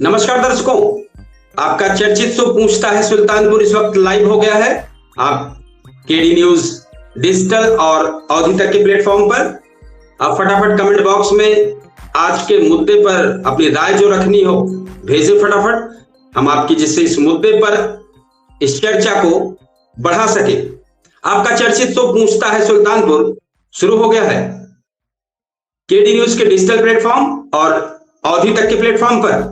नमस्कार दर्शकों, आपका चर्चित शो पूछता है सुल्तानपुर इस वक्त लाइव हो गया है। आप केडी न्यूज डिजिटल और अवधि तक के प्लेटफॉर्म पर आप फटाफट कमेंट बॉक्स में आज के मुद्दे पर अपनी राय जो रखनी हो भेजें फटाफट, हम आपकी जिससे इस मुद्दे पर इस चर्चा को बढ़ा सके। आपका चर्चित शो पूछता है सुल्तानपुर शुरू हो गया है केडी न्यूज के डिजिटल प्लेटफॉर्म और अवधि तक के प्लेटफॉर्म पर।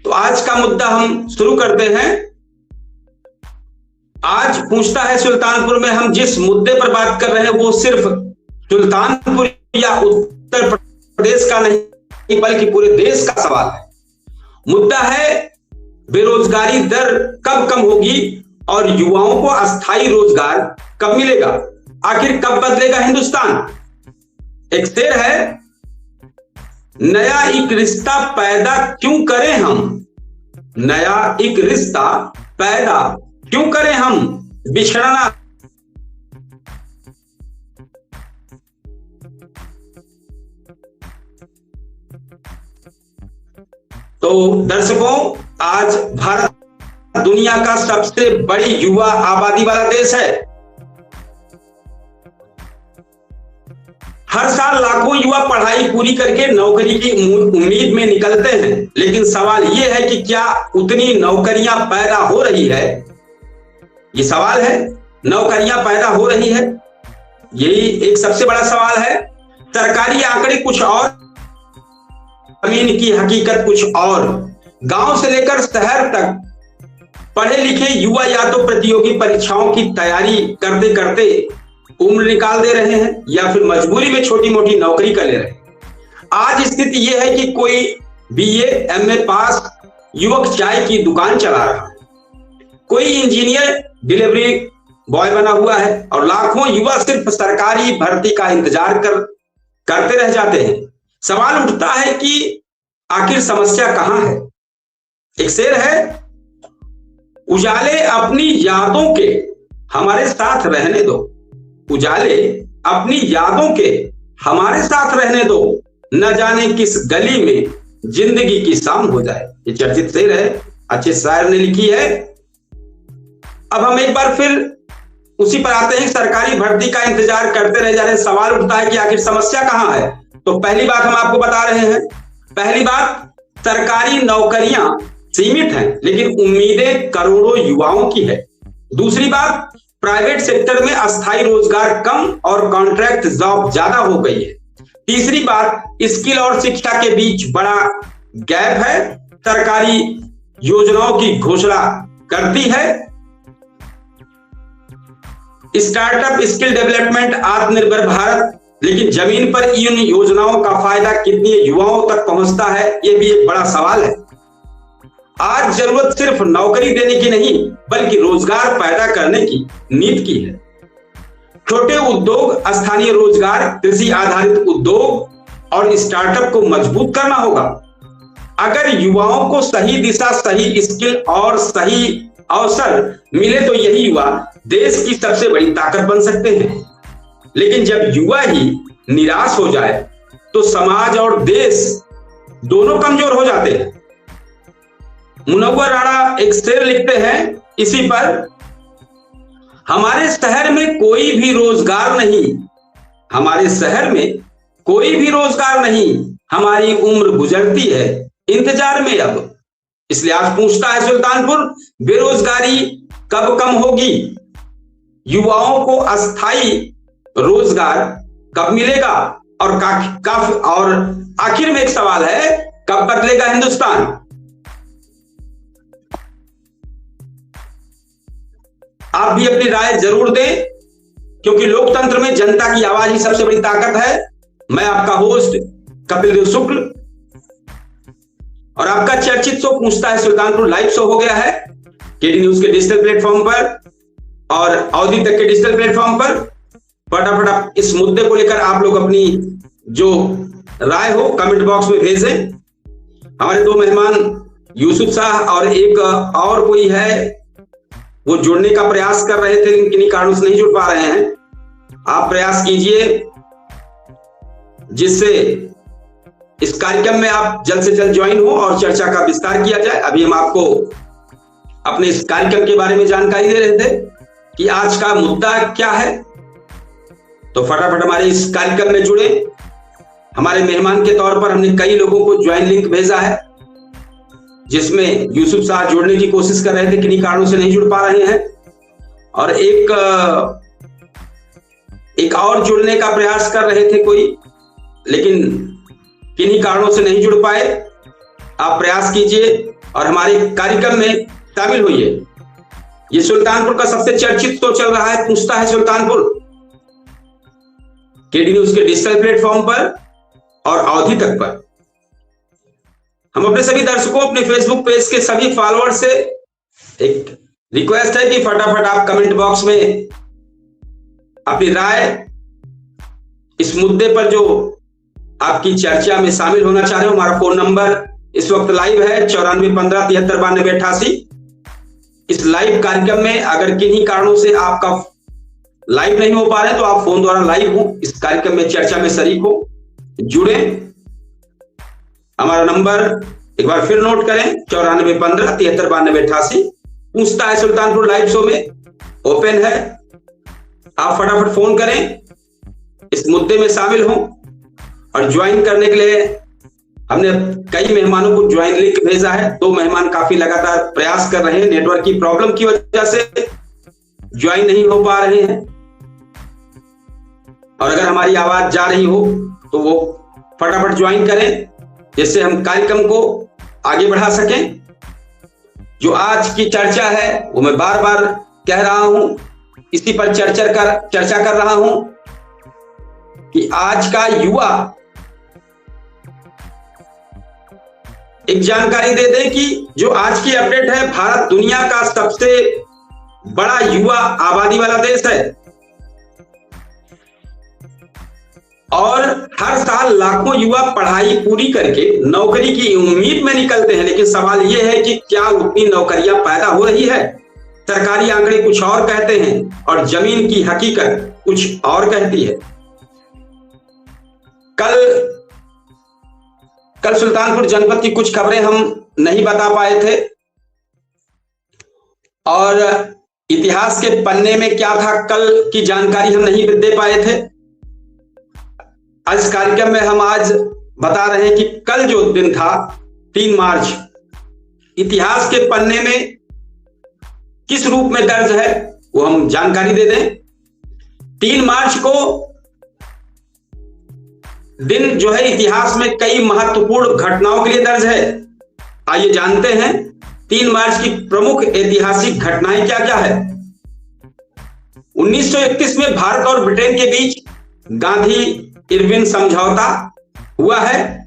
तो आज का मुद्दा हम शुरू करते हैं। आज पूछता है सुल्तानपुर में हम जिस मुद्दे पर बात कर रहे हैं वो सिर्फ सुल्तानपुर या उत्तर प्रदेश का नहीं बल्कि पूरे देश का सवाल है। मुद्दा है बेरोजगारी दर कब कम होगी और युवाओं को अस्थायी रोजगार कब मिलेगा, आखिर कब बदलेगा हिंदुस्तान। एक शेर है, नया एक रिश्ता पैदा क्यों करें हम, नया एक रिश्ता पैदा क्यों करें हम, बिछड़ना तो दर्शकों, आज भारत दुनिया का सबसे बड़ी युवा आबादी वाला देश है। हर साल लाखों युवा पढ़ाई पूरी करके नौकरी की उम्मीद में निकलते हैं, लेकिन सवाल यह है कि क्या उतनी नौकरियां पैदा हो रही है। ये सवाल है, नौकरियां पैदा हो रही है, यही एक सबसे बड़ा सवाल है। सरकारी आंकड़े कुछ और, जमीन की हकीकत कुछ और। गांव से लेकर शहर तक पढ़े लिखे युवा या तो प्रतियोगी परीक्षाओं की तैयारी करते करते उम्र निकाल दे रहे हैं या फिर मजबूरी में छोटी मोटी नौकरी कर ले रहे हैं। आज स्थिति यह है कि कोई बीए एमए पास युवक चाय की दुकान चला रहा है, कोई इंजीनियर डिलीवरी बॉय बना हुआ है और लाखों युवा सिर्फ सरकारी भर्ती का इंतजार करते रह जाते हैं। सवाल उठता है कि आखिर समस्या कहां है। एक शेर है, उजाले अपनी यादों के हमारे साथ रहने दो, उजाले अपनी यादों के हमारे साथ रहने दो, न जाने किस गली में जिंदगी की शाम हो जाए। ये चर्चित शेर है, अच्छे शायर ने लिखी है। अब हम एक बार फिर उसी पर आते हैं, सरकारी भर्ती का इंतजार करते रह जा रहे हैं। सवाल उठता है कि आखिर समस्या कहां है। तो पहली बात हम आपको बता रहे हैं, पहली बात, सरकारी नौकरियां सीमित हैं लेकिन उम्मीदें करोड़ों युवाओं की है। दूसरी बात, प्राइवेट सेक्टर में अस्थायी रोजगार कम और कॉन्ट्रैक्ट जॉब ज्यादा हो गई है। तीसरी बात, स्किल और शिक्षा के बीच बड़ा गैप है। सरकारी योजनाओं की घोषणा करती है, स्टार्टअप, स्किल डेवलपमेंट, आत्मनिर्भर भारत, लेकिन जमीन पर इन योजनाओं का फायदा कितने युवाओं तक पहुंचता है, यह भी एक बड़ा सवाल है। आज जरूरत सिर्फ नौकरी देने की नहीं बल्कि रोजगार पैदा करने की नीति की है। छोटे उद्योग, स्थानीय रोजगार, कृषि आधारित उद्योग और स्टार्टअप को मजबूत करना होगा। अगर युवाओं को सही दिशा, सही स्किल और सही अवसर मिले तो यही युवा देश की सबसे बड़ी ताकत बन सकते हैं। लेकिन जब युवा ही निराश हो जाए तो समाज और देश दोनों कमजोर हो जाते हैं। मुनव्वर राणा एक शेर लिखते हैं इसी पर, हमारे शहर में कोई भी रोजगार नहीं, हमारे शहर में कोई भी रोजगार नहीं, हमारी उम्र गुजरती है इंतजार में अब। इसलिए आज पूछता है सुल्तानपुर, बेरोजगारी कब कम होगी, युवाओं को अस्थायी रोजगार कब मिलेगा और आखिर में एक सवाल है, कब बदलेगा हिंदुस्तान। आप भी अपनी राय जरूर दें क्योंकि लोकतंत्र में जनता की आवाज ही सबसे बड़ी ताकत है। मैं आपका होस्ट कपिल देव शुक्ल और आपका चर्चित शो पूछता है सुल्तानपुर लाइव शो हो गया है केडी न्यूज के डिजिटल प्लेटफॉर्म पर और अवधि तक के डिजिटल प्लेटफॉर्म पर। फटाफट आप इस मुद्दे को लेकर आप लोग अपनी जो राय हो कमेंट बॉक्स में भेजें। हमारे दो मेहमान यूसुफ शाह और एक और कोई है, वो जुड़ने का प्रयास कर रहे थे लेकिन किन्हीं कारणों से नहीं जुड़ पा रहे हैं। आप प्रयास कीजिए जिससे इस कार्यक्रम में आप जल्द से जल्द ज्वाइन हो और चर्चा का विस्तार किया जाए। अभी हम आपको अपने इस कार्यक्रम के बारे में जानकारी दे रहे थे कि आज का मुद्दा क्या है, तो फटाफट हमारे इस कार्यक्रम में जुड़े। हमारे मेहमान के तौर पर हमने कई लोगों को ज्वाइन लिंक भेजा है, जिसमें यूसुफ साहब जुड़ने की कोशिश कर रहे थे, किन्हीं कारणों से नहीं जुड़ पा रहे हैं, और एक और जुड़ने का प्रयास कर रहे थे कोई, लेकिन किन्हीं कारणों से नहीं जुड़ पाए। आप प्रयास कीजिए और हमारे कार्यक्रम में शामिल होइए। ये सुल्तानपुर का सबसे चर्चित तो चल रहा है पूछता है सुल्तानपुर, केडी न्यूज के डिजिटल प्लेटफॉर्म पर और अवधि तक पर। हम अपने सभी दर्शकों, अपने फेसबुक पेज के सभी फॉलोअर से एक रिक्वेस्ट है कि फटाफट आप कमेंट बॉक्स में अपनी राय इस मुद्दे पर जो आपकी चर्चा में शामिल होना चाह रहे हो। हमारा फोन नंबर इस वक्त लाइव है 9415739288। इस लाइव कार्यक्रम में अगर किन्हीं कारणों से आपका लाइव नहीं हो पा रहे तो आप फोन द्वारा लाइव हो, इस कार्यक्रम में चर्चा में शरीक हो, जुड़े। हमारा नंबर एक बार फिर नोट करें 9415739288। पूछता है सुल्तानपुर लाइव शो में ओपन है, आप फटाफट फोन करें, इस मुद्दे में शामिल हो। और ज्वाइन करने के लिए हमने कई मेहमानों को ज्वाइन लिंक भेजा है। 2 मेहमान काफी लगातार प्रयास कर रहे हैं, नेटवर्क की प्रॉब्लम की वजह से ज्वाइन नहीं हो पा रहे हैं। और अगर हमारी आवाज जा रही हो तो वो फटाफट ज्वाइन करें, जिससे हम कार्यक्रम को आगे बढ़ा सकें। जो आज की चर्चा है वो मैं बार बार कह रहा हूं, इसी पर चर्चा कर रहा हूं कि आज का युवा, एक जानकारी दे दें कि जो आज की अपडेट है, भारत दुनिया का सबसे बड़ा युवा आबादी वाला देश है और हर साल लाखों युवा पढ़ाई पूरी करके नौकरी की उम्मीद में निकलते हैं। लेकिन सवाल यह है कि क्या उतनी नौकरियां पैदा हो रही है? सरकारी आंकड़े कुछ और कहते हैं और जमीन की हकीकत कुछ और कहती है। कल सुल्तानपुर जनपद की कुछ खबरें हम नहीं बता पाए थे और इतिहास के पन्ने में क्या था कल की जानकारी हम नहीं दे पाए थे। इस कार्यक्रम में हम आज बता रहे हैं कि कल जो दिन था 3 मार्च, इतिहास के पन्ने में किस रूप में दर्ज है वो हम जानकारी दे दें। 3 मार्च को दिन जो है इतिहास में कई महत्वपूर्ण घटनाओं के लिए दर्ज है। आइए जानते हैं 3 मार्च की प्रमुख ऐतिहासिक घटनाएं क्या क्या है। 1931 में भारत और ब्रिटेन के बीच गांधी इरविन समझौता हुआ है।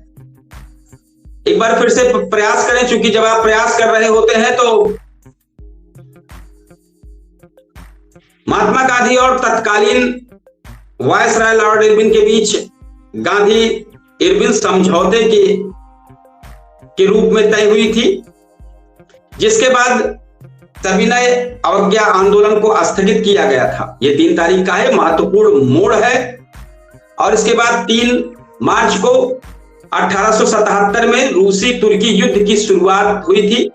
एक बार फिर से प्रयास करें, क्योंकि जब आप प्रयास कर रहे होते हैं तो महात्मा गांधी और तत्कालीन वायसराय लॉर्ड इरविन के बीच गांधी इरविन समझौते के रूप में तय हुई थी, जिसके बाद सविनय अवज्ञा आंदोलन को स्थगित किया गया था। यह 3 तारीख का है, महत्वपूर्ण मोड़ है। और इसके बाद 3 मार्च को 1877 में रूसी तुर्की युद्ध की शुरुआत हुई थी।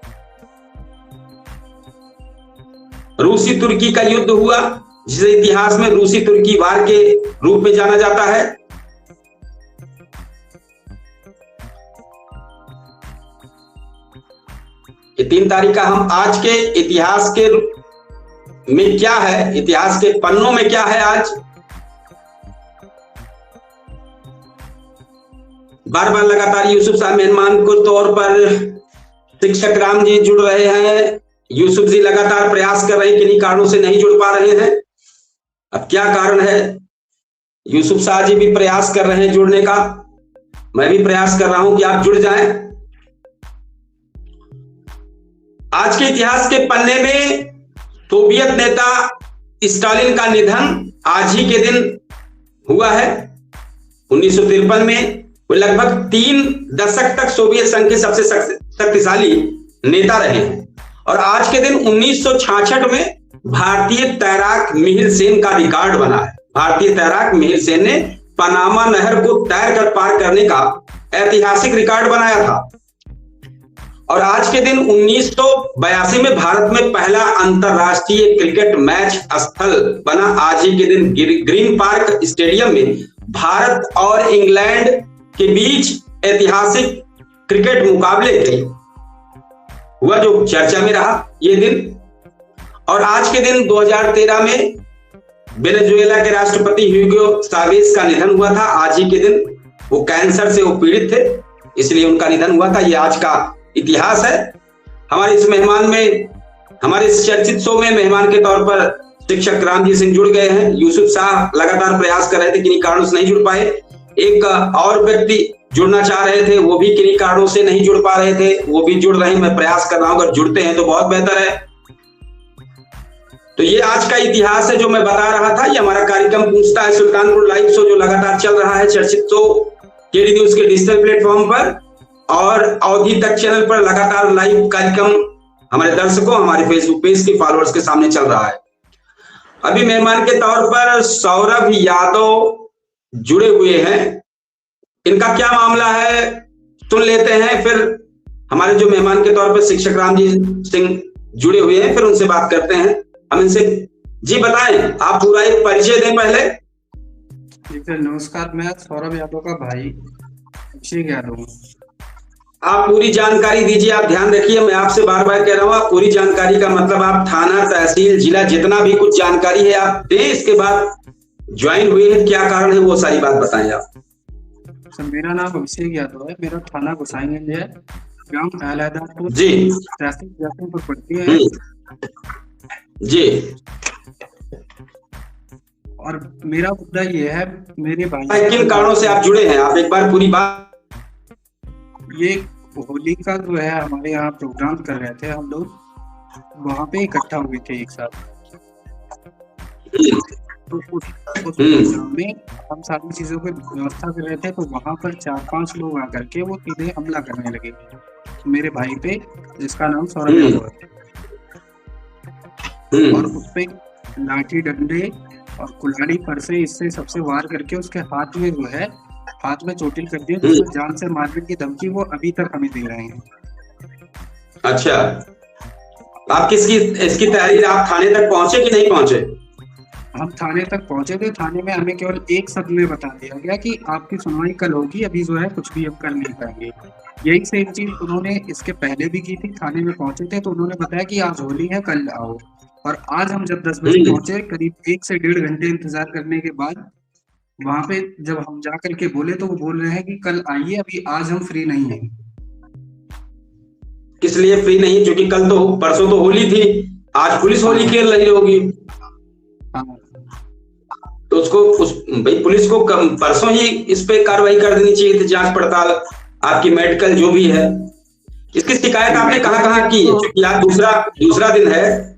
रूसी तुर्की का युद्ध हुआ, जिसे इतिहास में रूसी तुर्की वार के रूप में जाना जाता है। ये 3 तारीख का हम आज के इतिहास के में क्या है, इतिहास के पन्नों में क्या है आज। बार बार लगातार यूसुफ साहब मेहमान के तौर पर शिक्षक राम जी जुड़ रहे हैं। यूसुफ जी लगातार प्रयास कर रहे हैं, किन्हीं कारणों से नहीं जुड़ पा रहे हैं। अब क्या कारण है? यूसुफ साहब जी भी प्रयास कर रहे हैं जुड़ने का, मैं भी प्रयास कर रहा हूं कि आप जुड़ जाएं। आज के इतिहास के पन्ने में सोवियत नेता स्टालिन का निधन आज ही के दिन हुआ है। 1953 में वो लगभग 3 दशक तक सोवियत संघ के सबसे शक्तिशाली नेता रहे हैं। और आज के दिन 1966 में भारतीय तैराक मिहिर सेन का रिकॉर्ड बना है। भारतीय तैराक मिहिर सेन ने पनामा नहर को तैरकर पार करने का ऐतिहासिक रिकॉर्ड बनाया था। और आज के दिन 1982 में भारत में पहला अंतरराष्ट्रीय क्रिकेट मैच स्थल बना। आज ही के दिन ग्रीन पार्क स्टेडियम में भारत और इंग्लैंड के बीच ऐतिहासिक क्रिकेट मुकाबले थे हुआ, जो चर्चा में रहा ये दिन। और आज के दिन 2013 में वेनेजुएला के राष्ट्रपति ह्यूगो चावेज का निधन हुआ था। आज ही के दिन वो कैंसर से वो पीड़ित थे, इसलिए उनका निधन हुआ था। ये आज का इतिहास है। हमारे इस मेहमान में, हमारे इस चर्चित शो में मेहमान के तौर पर शिक्षक रामजी सिंह जुड़ गए हैं। यूसुफ शाह लगातार प्रयास कर रहे थे, किन्हीं कारणों से नहीं जुड़ पाए। एक और व्यक्ति जुड़ना चाह रहे थे, वो भी किन्हीं कारणों से नहीं जुड़ पा रहे थे, वो भी जुड़ रहे हैं। मैं प्रयास कर रहा हूं, अगर जुड़ते हैं तो बहुत बेहतर है। तो ये आज का इतिहास है जो मैं बता रहा था। ये हमारा कार्यक्रम पूछता है सुल्तानपुर लाइव शो, जो लगातार चल रहा है चर्चित शो केडी न्यूज के डिजिटल प्लेटफॉर्म पर और अवधि तक चैनल पर लगातार लाइव कार्यक्रम हमारे दर्शकों, हमारे फेसबुक पेज के फॉलोअर्स के सामने चल रहा है। अभी मेहमान के तौर पर सौरभ यादव जुड़े हुए हैं। इनका क्या मामला है सुन लेते हैं, फिर हमारे जो मेहमान के तौर पर शिक्षक रामजी सिंह जुड़े हुए हैं, फिर उनसे बात करते हैं। हम इनसे जी बताएं, आप पूरा एक परिचय दें पहले। नमस्कार, मैं सौरभ यादव का भाई अभिषेक यादव। आप पूरी जानकारी दीजिए। आप ध्यान रखिए, मैं आपसे बार बार कह रहा हूँ, आप पूरी जानकारी का मतलब आप थाना, तहसील, जिला, जितना भी कुछ जानकारी है आप दें। इसके बाद ज्वाइन हुए हैं, क्या कारण है, वो सारी बात बताएं आप। सर, मेरा नाम अभिषेक यादव है। मेरा थाना गोसाईगंज है, गांव अलहदापुर जी, तहसील जयपुर पड़ती है जी। और मेरा मुद्दा ये है, मेरे भाई किन कारणों से आप जुड़े हैं, आप एक बार पूरी बात। ये होली का जो है हमारे यहाँ प्रोग्राम कर रहे थे, हम लोग वहाँ पे इकट्ठा हुए थे एक साथ। तो उस प्रोग्राम में हम सारी चीजों की व्यवस्था कर रहे थे, तो वहाँ पर 4-5 लोग आकर के वो सीधे हमला करने लगे मेरे भाई पे, जिसका नाम सौरभ यादव है। और उसपे लाठी डंडे और कुल्हाड़ी पर से इससे सबसे वार करके उसके हाथ में जो है, हाथ में चोटिल कर दिया, जिसको जान से मारने की धमकी वो अभी तक हमें दे रहे हैं। अच्छा, आप इसकी तहरीर आप थाने तक पहुंचे कि नहीं पहुंचे? हम थाने तक पहुंचे थे। थाने में हमें केवल एक शब्द में बता दिया गया कि आपकी सुनवाई कल होगी, अभी जो है कुछ भी हम कर नहीं पाएंगे। यही सेम चीज उन्होंने इसके पहले भी की थी। थाने में पहुंचे थे तो उन्होंने बताया कि आज होली है, कल आओ। और आज हम जब 10 बजे पहुंचे, करीब 1 से 1.5 घंटे इंतजार करने के बाद वहां पे जब हम जा करके बोले तो वो बोल रहे हैं कि कल आइए, अभी आज हम फ्री नहीं हैं। किस लिए फ्री नहीं? क्योंकि कल तो, परसों तो होली थी, आज पुलिस होली खेल रही होगी। तो भाई पुलिस को परसों ही इस पे कार्रवाई कर देनी चाहिए थी, जांच पड़ताल, आपकी मेडिकल जो भी है। इसकी शिकायत आपने कहाँ की? क्योंकि आज दूसरा दिन है।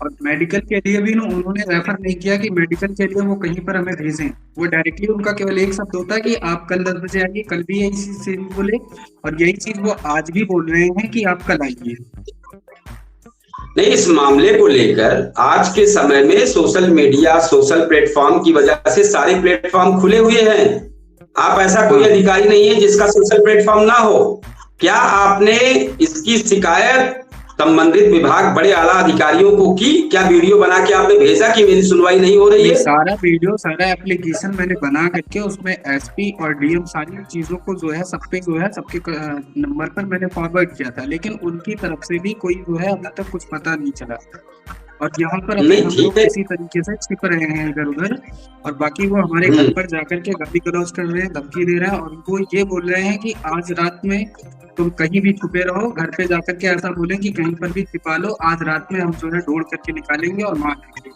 और मेडिकल के लिए भी उन्होंने रेफर नहीं किया कि मेडिकल के लिए वो कहीं पर हमें भेजें। वो डायरेक्टली उनका केवल एक शब्द होता है कि आप कल 10 बजे आइए। कल भी यही चीज बोले और यही चीज वो आज भी बोल रहे हैं कि आप कल आइए। नहीं, इस मामले को लेकर आज के समय में सोशल मीडिया, सोशल प्लेटफॉर्म की वजह से सारे प्लेटफॉर्म खुले हुए हैं। आप ऐसा कोई अधिकारी नहीं है जिसका सोशल प्लेटफॉर्म ना हो। क्या आपने इसकी शिकायत संबंधित विभाग, बड़े आला अधिकारियों को की? क्या वीडियो बना के आपने भेजा कि मेरी सुनवाई नहीं हो रही है? सारा वीडियो, सारा एप्लीकेशन मैंने बना करके उसमें एसपी और डीएम सारी चीजों को जो है सबके नंबर पर मैंने फॉरवर्ड किया था, लेकिन उनकी तरफ से भी कोई जो है अभी तक कुछ पता नहीं चला। और यहाँ पर अभी हम लोग किसी तरीके से छिप रहे हैं इधर उधर, और बाकी वो हमारे घर पर जाकर के गाली गलौज कर रहे हैं, धमकी दे रहे हैं। और वो ये बोल रहे हैं कि आज रात में तुम कहीं भी छुपे रहो, घर पे जाकर के ऐसा बोले कि कहीं पर भी छिपा लो, आज रात में हम जो है ढूंढ करके निकालेंगे और मार देंगे,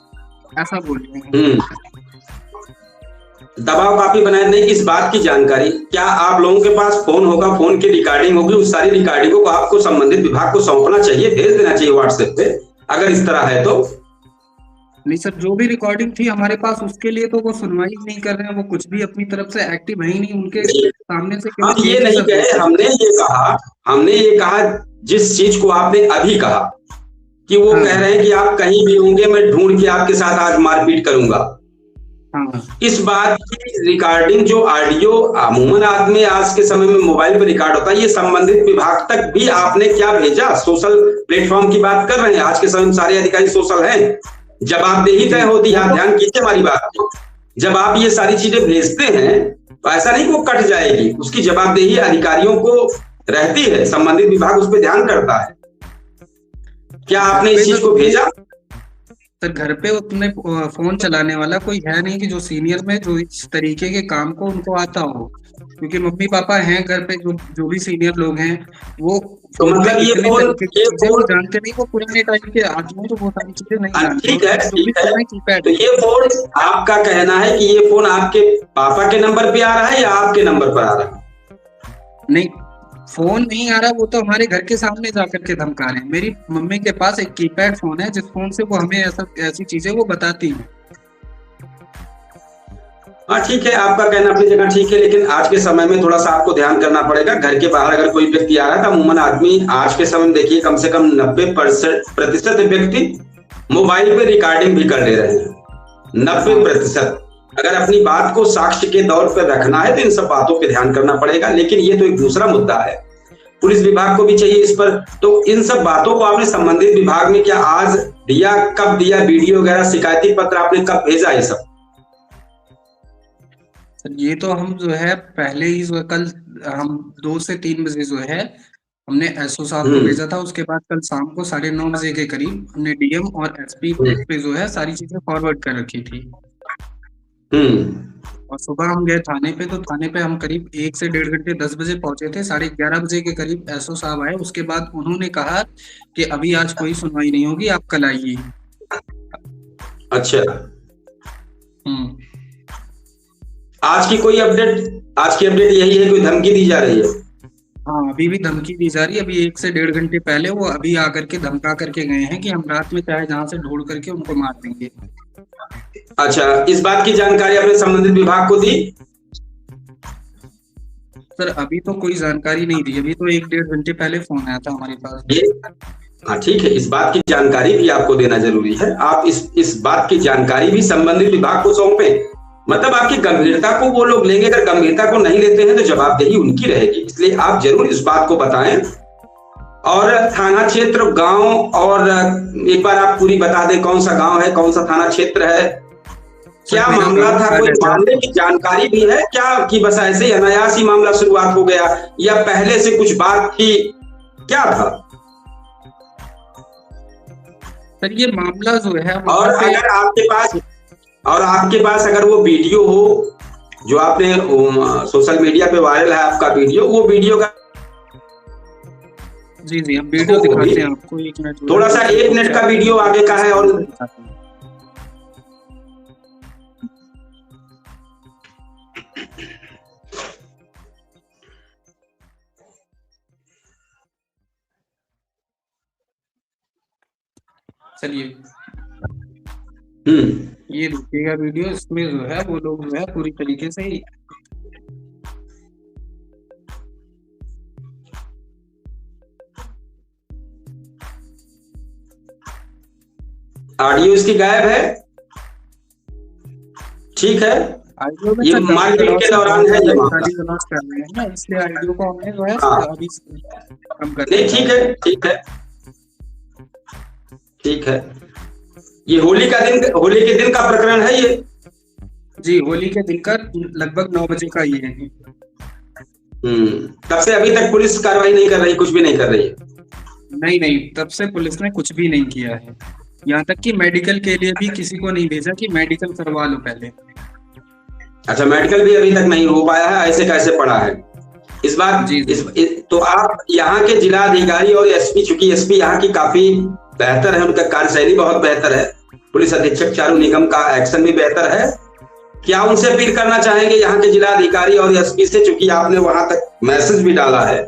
ऐसा बोल रहे हैं। दबाव काफी बनाए। नहीं, इस बात की जानकारी, क्या आप लोगों के पास फोन होगा, फोन की रिकॉर्डिंग होगी, उस सारी रिकॉर्डिंगों को आपको संबंधित विभाग को सौंपना चाहिए, भेज देना चाहिए व्हाट्सएप पे, अगर इस तरह है तो। नहीं सर, जो भी रिकॉर्डिंग थी हमारे पास उसके लिए तो वो सुनवाई नहीं कर रहे हैं, वो कुछ भी अपनी तरफ से एक्टिव है ही नहीं। उनके सामने से हम ये नहीं कहे, हमने ये कहा जिस चीज को आपने अभी कहा कि वो कह रहे हैं कि आप कहीं भी होंगे, मैं ढूंढ के आपके साथ आज मारपीट करूंगा। हाँ इस बात की रिकॉर्डिंग जो ऑडियो अमूमन आदमी आज के समय में मोबाइल पर रिकॉर्ड होता है, ये संबंधित विभाग तक भी आपने क्या भेजा? सोशल प्लेटफॉर्म की बात कर रहे हैं, आज के समय में सारे अधिकारी सोशल हैं, जवाबदेही तय होती है। आप ध्यान कीजिए हमारी बात को, जब आप ये सारी चीजें भेजते हैं तो ऐसा नहीं कि वो कट जाएगी, उसकी जवाबदेही अधिकारियों को रहती है, संबंधित विभाग उस पर ध्यान करता है। क्या आपने इस चीज को भेजा? तो घर पे उतने फोन चलाने वाला कोई है नहीं कि जो सीनियर में जो इस तरीके के काम को उनको आता हो, क्योंकि मम्मी पापा हैं घर पे, जो भी सीनियर लोग हैं वो तो मतलब ये फोन जानते नहीं, वो पुराने टाइम के आदमी तो वो सारी चीजें नहीं जानते। ठीक है, ठीक है। तो ये फोन, आपका कहना है कि ये फोन आपके पापा के नंबर पे आ रहा है या आपके नंबर पर आ रहा है? नहीं, फोन नहीं आ रहा, वो तो हमारे घर के सामने जाकर के धमका रहे हैं। मेरी मम्मी के पास एक कीपैड फोन है, जिस फोन से वो हमें ऐसी चीजें वो बताती हैं। हाँ ठीक है, आपका कहना अपनी जगह ठीक है, लेकिन आज के समय में थोड़ा सा आपको ध्यान करना पड़ेगा। घर के बाहर अगर कोई व्यक्ति आ रहा है तो अमूमन आदमी आज के समय में देखिए कम से कम 90% व्यक्ति मोबाइल पे रिकॉर्डिंग भी कर ले रहे हैं। 90%। अगर अपनी बात को साक्ष्य के दौर पर रखना है तो इन सब बातों पर ध्यान करना पड़ेगा। लेकिन ये तो एक दूसरा मुद्दा है, पुलिस विभाग को भी चाहिए इस पर। तो इन सब बातों को आपने संबंधित विभाग में क्या आज दिया, कब दिया, वीडियो वगैरह शिकायती पत्र आपने कब भेजा? ये सब ये तो हम जो है पहले ही जो कल हम 2 से 3 बजे जो है हमने एसओ साहब को भेजा था। उसके बाद कल शाम को 9:30 बजे के करीब हमने डीएम और एसपी पे जो है सारी चीजें फॉरवर्ड कर रखी थी। और सुबह हम गए थाने पे, तो थाने पे हम करीब 1 से 1.5 घंटे 10 बजे पहुंचे थे। 11:30 बजे के करीब एसओ साहब आए। उसके बाद उन्होंने कहा कि अभी आज कोई सुनवाई नहीं होगी, आप कल आइए। अच्छा, आज की कोई अपडेट? आज की अपडेट यही है, कोई धमकी दी जा रही है? हाँ, अभी भी धमकी दी जा रही है। अभी 1 से 1.5 घंटे पहले वो अभी आकर के धमका करके गए हैं कि हम रात में चाहे जहां से ढूंढ करके उनको मार देंगे। अच्छा, इस बात की जानकारी आपने संबंधित विभाग को दी? सर अभी तो कोई जानकारी नहीं दी, अभी तो 1-1.5 घंटे पहले फोन आया था हमारे पास। हाँ ठीक है, इस बात की जानकारी भी आपको देना जरूरी है। आप इस बात की जानकारी भी संबंधित विभाग को सौंपे, मतलब आपकी गंभीरता को वो लोग लेंगे। अगर गंभीरता को नहीं लेते हैं तो जवाबदेही उनकी रहेगी, इसलिए आप जरूर इस बात को बताएं। और थाना क्षेत्र, गांव, और एक बार आप पूरी बता दें कौन सा गांव है, कौन सा थाना क्षेत्र है, क्या मामला था, कोई मामले की जानकारी भी है क्या कि बस ऐसे ही अनायास ही मामला शुरुआत हो गया या पहले से कुछ बात थी, क्या था? सर ये मामला जो है, और अगर आपके पास अगर वो वीडियो हो जो आपने सोशल मीडिया पे वायरल है आपका वीडियो, वो वीडियो का जी हम वीडियो दिखाते हैं आपको। 1 मिनट, थोड़ा सा 1 मिनट का वीडियो आगे का है। और चलिए ये देखिएगा वीडियो, इसमें जो है वो लोग जो है पूरी तरीके से ही ऑडियो इसकी गायब है। ठीक है, ये मारपीट के दौरान है, ये ना, इसलिए ऑडियो को हमने जो है अभी कम कर नहीं। ठीक है, ठीक है, ठीक है। ये होली के दिन का प्रकरण है ये? जी, होली के दिन का लगभग 9 बजे का ये है। तब से अभी तक पुलिस कार्रवाई नहीं कर रही, कुछ भी नहीं कर रही है? नहीं, तब से पुलिस ने कुछ भी नहीं किया है। यहाँ तक कि मेडिकल के लिए भी किसी को नहीं भेजा कि मेडिकल करवा लो पहले। अच्छा, मेडिकल भी अभी तक नहीं हो पाया है, ऐसे कैसे पड़ा है इस बार? तो आप यहाँ के जिला अधिकारी और एसपी, चूंकि एसपी यहाँ की काफी बेहतर है, उनका कार्यशैली बहुत बेहतर है, पुलिस अधीक्षक चारू निगम का एक्शन भी बेहतर है, क्या उनसे अपील करना चाहेंगे यहाँ के जिला अधिकारी और एसपी से, चूंकि आपने वहां तक मैसेज भी डाला है,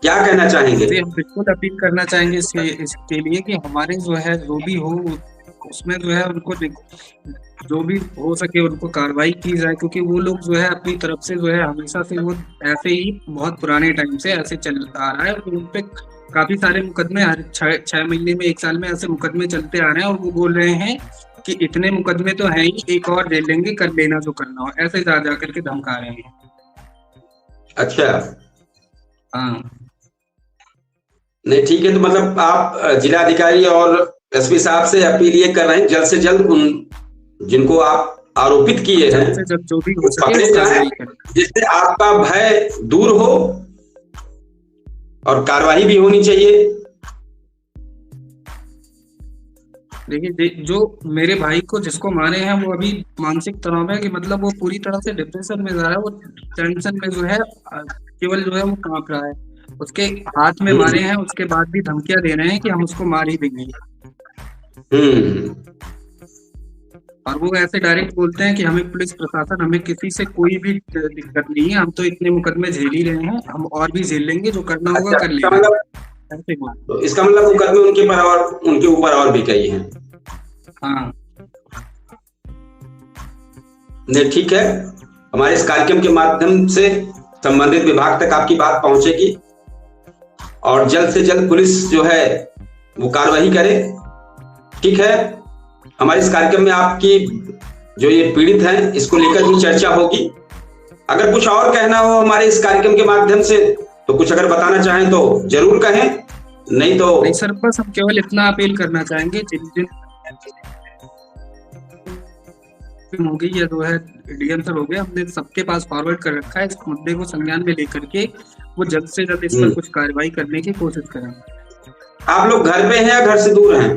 क्या कहना चाहेंगे? हम बिल्कुल अपील करना चाहेंगे इसके लिए कि हमारे जो है जो भी हो उसमें जो है उनको जो भी हो सके उनको कार्रवाई की जाए, क्योंकि वो लोग जो है अपनी तरफ से जो है हमेशा से वो ऐसे ही बहुत पुराने टाइम से ऐसे चल आ रहा है। उन पे काफी सारे मुकदमे हर 6 महीने में, 1 साल में ऐसे मुकदमे चलते आ रहे हैं, और वो बोल रहे हैं कि इतने मुकदमे तो हैं ही, एक और दे लेंगे, कर लेना जो करना हो, ऐसे जा करके धमका रहे हैं। अच्छा, हाँ नहीं ठीक है, तो मतलब आप जिला अधिकारी और एसपी साहब से अपील ये कर रहे हैं जल्द से जल्द उन जिनको आप आरोपित किए हैं जल्द से जल्द जो भी हो सके पकड़े वो जाएं, कार्रवाई करें। जिससे आपका भय दूर हो और कार्रवाई भी होनी चाहिए। देखिए, जो मेरे भाई को जिसको मारे हैं वो अभी मानसिक तनाव है, कि मतलब वो पूरी तरह से डिप्रेशन में जा रहा है, वो टेंशन में जो है केवल जो है वो कांप रहा है। उसके हाथ में मारे हैं, उसके बाद भी धमकियां दे रहे हैं कि हम उसको मार ही देंगे। और वो ऐसे डायरेक्ट बोलते हैं कि हमें पुलिस प्रशासन, हमें किसी से कोई भी दिक्कत नहीं है, हम तो इतने मुकदमे झेल ही रहे हैं, हम और भी झेल लेंगे, जो करना होगा अच्छा, कर लेंगे। ऐसे बोलते तो इसका मतलब मुकदमे उनके ऊपर और भी कई हैं। हाँ नहीं ठीक है, हमारे इस कार्यक्रम के माध्यम से संबंधित विभाग तक आपकी बात पहुंचेगी और जल्द से जल्द पुलिस जो है वो कार्रवाई करे। ठीक है, हमारे इस कार्यक्रम में आपकी जो ये पीड़ित हैं इसको लेकर भी चर्चा होगी। अगर कुछ और कहना हो हमारे इस कार्यक्रम के माध्यम से तो कुछ अगर बताना चाहें तो जरूर कहें, नहीं तो नहीं सर, बस हम केवल इतना अपील करना चाहेंगे, जिन जिन हो गई या जो है डीएम सर हो गया, हमने सबके पास फॉरवर्ड कर रखा है, इस मुद्दे को संज्ञान में लेकर के वो जल्द से जल्द इस पर कुछ कार्रवाई करने की कोशिश करें। आप लोग घर पे हैं या घर से दूर हैं?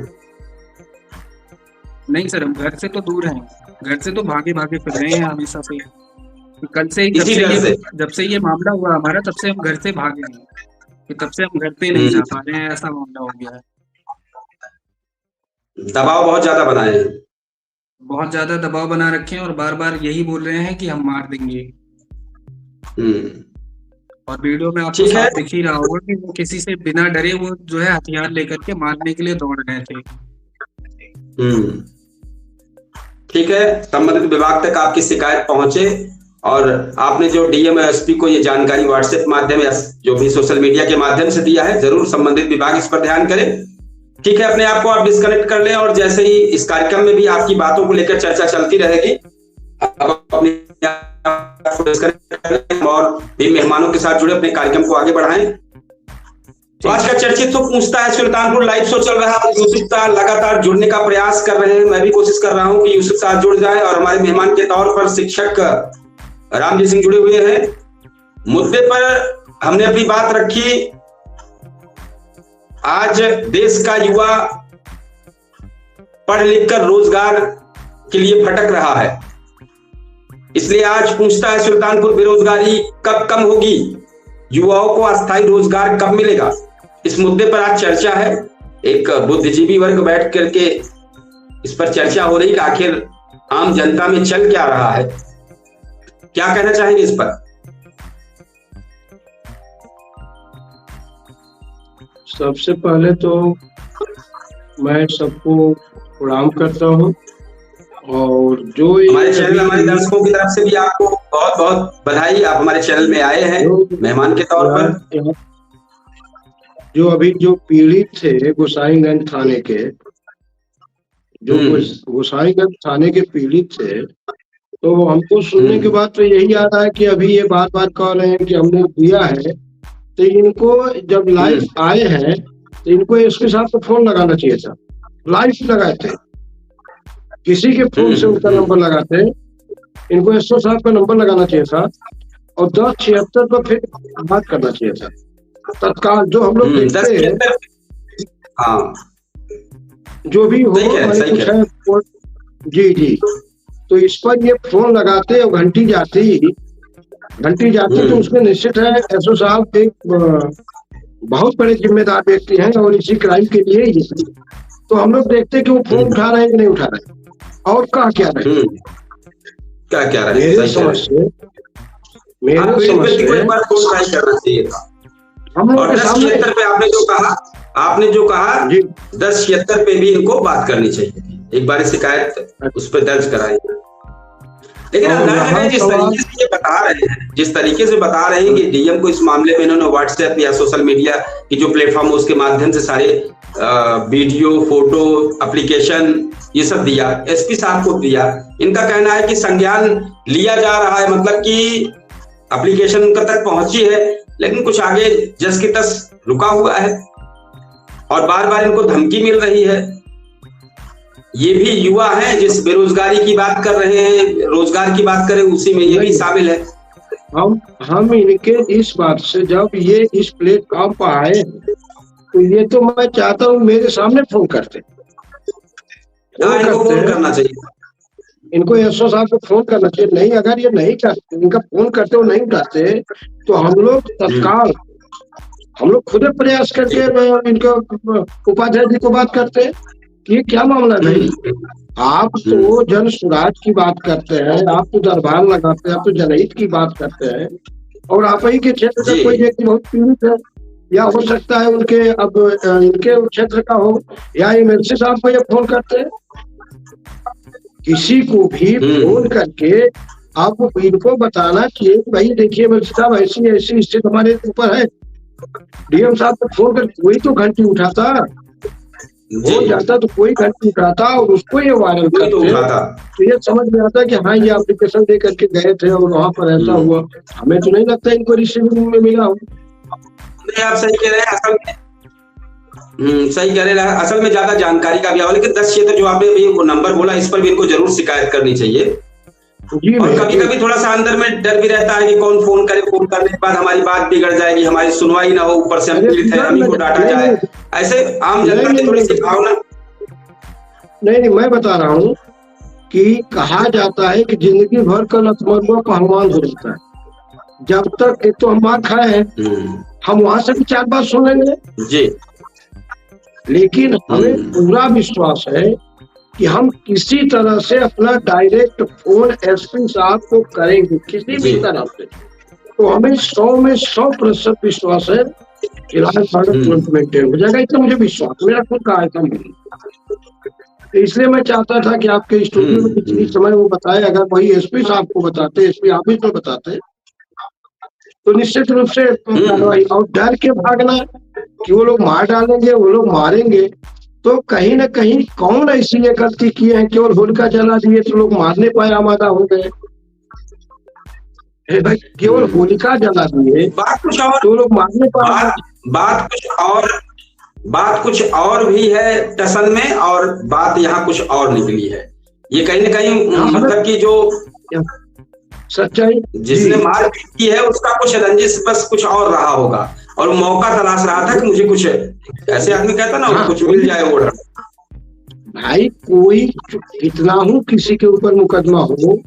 नहीं सर, हम घर से तो दूर हैं, घर से तो भागे फिर रहे हैं हमेशा से। कल से जब से ये मामला हुआ हमारा, तब से हम घर से भागे हैं, तब से हम घर पे नहीं जा पा रहे हैं, ऐसा मामला हो गया है। दबाव बहुत ज्यादा बनाए हैं, बहुत ज्यादा दबाव बना रखे हैं और बार बार यही बोल रहे हैं कि हम मार देंगे। और वीडियो में आपको साफ दिख ही रहा होगा कि वो किसी से बिना डरे वो जो है हथियार लेकर के मारने के लिए दौड़ रहे थे। ठीक है, संबंधित विभाग तक आपकी शिकायत पहुंचे और आपने जो डीएम एसपी को ये जानकारी व्हाट्सएप माध्यम या जो भी सोशल मीडिया के माध्यम से दिया है, जरूर संबंधित विभाग इस पर ध्यान करे। ठीक है, अपने आप को आप डिस्कनेक्ट कर लें और जैसे ही इस कार्यक्रम में भी आपकी बातों को लेकर चर्चा चलती रहेगी, आप अपने आप को डिस्कनेक्ट कर लें और भी मेहमानों के साथ जुड़े अपने कार्यक्रम को आगे बढ़ाएं। तो आज का चर्चित तो पूछता है सुल्तानपुर लाइव शो चल रहा है, यूसुफ साहब लगातार जुड़ने का प्रयास कर रहे हैं, मैं भी कोशिश कर रहा हूं कि यूसुफ साहब जुड़ जाए और हमारे मेहमान के तौर पर शिक्षक रामजी सिंह जुड़े हुए हैं। मुद्दे पर हमने अपनी बात रखी, आज देश का युवा पढ़ लिख कर रोजगार के लिए भटक रहा है, इसलिए आज पूछता है सुल्तानपुर बेरोजगारी कब कम होगी, युवाओं को अस्थायी रोजगार कब मिलेगा। इस मुद्दे पर आज चर्चा है, एक बुद्धिजीवी वर्ग बैठ करके इस पर चर्चा हो रही कि आखिर आम जनता में चल क्या रहा है, क्या कहना चाहेंगे इस पर? सबसे पहले तो मैं सबको प्रणाम करता हूँ और जो हमारे चैनल, हमारे दर्शकों की तरफ से भी आपको बहुत बहुत बधाई, आप हमारे चैनल में आए हैं मेहमान के तौर पर। जो अभी जो पीड़ित थे गोसाईगंज थाने के, जो गोसाईगंज थाने के पीड़ित थे, तो हमको सुनने के बाद तो यही आ रहा है कि अभी ये बार बार कह रहे हैं कि हमने दिया है, तो इनको जब लाइव आए हैं तो इनको इसके साथ तो फोन लगाना चाहिए था, लाइव लगाए थे, किसी के फोन से उनका नंबर लगाते, इनको एसओ साहब का नंबर लगाना चाहिए था और 1076 पर फिर बात करना चाहिए था तत्काल। जो हम लोग देखते हैं जो भी हो जी, तो इस पर ये फोन लगाते और घंटी जाती तो उसमें निश्चित है एसओ साहब एक बहुत बड़े जिम्मेदार व्यक्ति हैं और इसी क्राइम के लिए ही। तो हम लोग देखते हैं कि वो फोन उठा रहे हैं कि नहीं उठा रहे और कहा क्या रहे, क्या मेरे समझ से हम लोग 1076 पे आपने जो कहा 1076 पे भी इनको बात करनी चाहिए, एक बार शिकायत उस पर दर्ज कराई। लेकिन अंदाजा है जिस तरीके से बता रहे हैं कि डीएम को इस मामले में इन्होंने व्हाट्सएप या सोशल मीडिया की जो प्लेटफॉर्म है उसके माध्यम से सारे वीडियो, फोटो, एप्लीकेशन ये सब दिया, एसपी साहब को दिया। इनका कहना है कि संज्ञान लिया जा रहा है, मतलब कि एप्लीकेशन उनका तक पहुंची है, लेकिन कुछ आगे जस की तस रुका हुआ है और बार बार इनको धमकी मिल रही है। ये भी युवा हैं, जिस बेरोजगारी की बात कर रहे हैं, रोजगार की बात करें, उसी में ये भी शामिल है। हम इनके इस बात से, जब ये इस प्लेटफॉर्म पर आए तो ये तो मैं चाहता हूँ मेरे सामने फोन करते, इनको फोन करना चाहिए, इनको एसओ साहब को फोन करना चाहिए। नहीं, अगर ये नहीं करते, इनका फोन करते और नहीं उठाते तो हम लोग तत्काल, हम लोग खुद प्रयास करके इनके उपाध्याय जी को बात करते कि ये क्या मामला है। आप तो जन सुराज की बात करते हैं, आप तो दरबार लगाते हैं, आप तो जनहित की बात करते हैं, और आप ही के क्षेत्र का कोई व्यक्ति बहुत पीड़ित है, या हो सकता है उनके, अब इनके क्षेत्र का हो, या एमएलसी साहब को ये फोन करते हैं। किसी को भी फोन करके आपको इनको बताना चाहिए कि भाई देखिए एमएलसी साहब ऐसी ऐसी स्थिति हमारे ऊपर है। डीएम साहब को फोन कर कोई तो घंटी उठाता, हो जाता तो कोई घंटी उठाता और उसको ये वायरल करते, तो ये समझ में आता कि हाँ ये एप्लीकेशन दे करके गए थे और वहां पर ऐसा हुआ। हमें तो नहीं लगता इनको रिसीविंग में मिला हो। नहीं, आप सही कह रहे हैं, असल में सही कह रहे हैं, असल में ज्यादा जानकारी का भी है, लेकिन 10 क्षेत्र जो आपने भी वो नंबर बोला, इस पर भी इनको जरूर शिकायत करनी चाहिए। और कभी कभी थोड़ा सा अंदर में डर भी रहता है कि कौन फोन करे, फोन करने के बाद हमारी बात बिगड़ जाएगी, हमारी सुनवाई ना हो, ऊपर से हम पीड़ित है, हम ही को डांटा जाए, ऐसे आम जनता की थोड़ी सी भावना। नहीं, मैं बता रहा हूँ कि कहा जाता है कि जिंदगी भर का लक्ष्मण पहलवान हो जाता है। जब तक एक तो हम मार खाए हैं, हम वहां से भी 4 बार सुन लेंगे जी, लेकिन हमें पूरा विश्वास है कि हम किसी तरह से अपना डायरेक्ट फोन एसपी साहब को करेंगे, किसी भी तरह से। तो हमें 100 में 100% विश्वास है कि तुरंत मेंटेन हो जाएगा, इतना मुझे विश्वास, मेरा खुद का आइटम नहीं। तो इसलिए मैं चाहता था कि आपके स्टूडियो में पिछले समय वो बताए, अगर वही एसपी साहब को बताते, एसपी ऑफिस में बताते, तो निश्चित रूप से कार्रवाई। और डर के भागना कि वो लोग मार डालेंगे, वो लोग मारेंगे, तो कहीं ना कहीं कौन ऐसी ये गलती किए हैं, केवल होलिका जला दिए तो लोग मारने पर आमादा हो गए। भाई केवल होलिका जला दिए, बात कुछ और, तो लोग मारने पर बात कुछ और भी है टसल में, और बात यहाँ कुछ और निकली है। ये कहीं ना कहीं मतलब कि जो सच्चाई जिसने मार की है उसका कुछ रंजिश बस कुछ और रहा होगा, और मौका तलाश रहा था कि मुझे कुछ, ऐसे आदमी कहता ना, कुछ मिल जाए ऑर्डर। भाई कोई कितना हूँ किसी के ऊपर मुकदमा हो,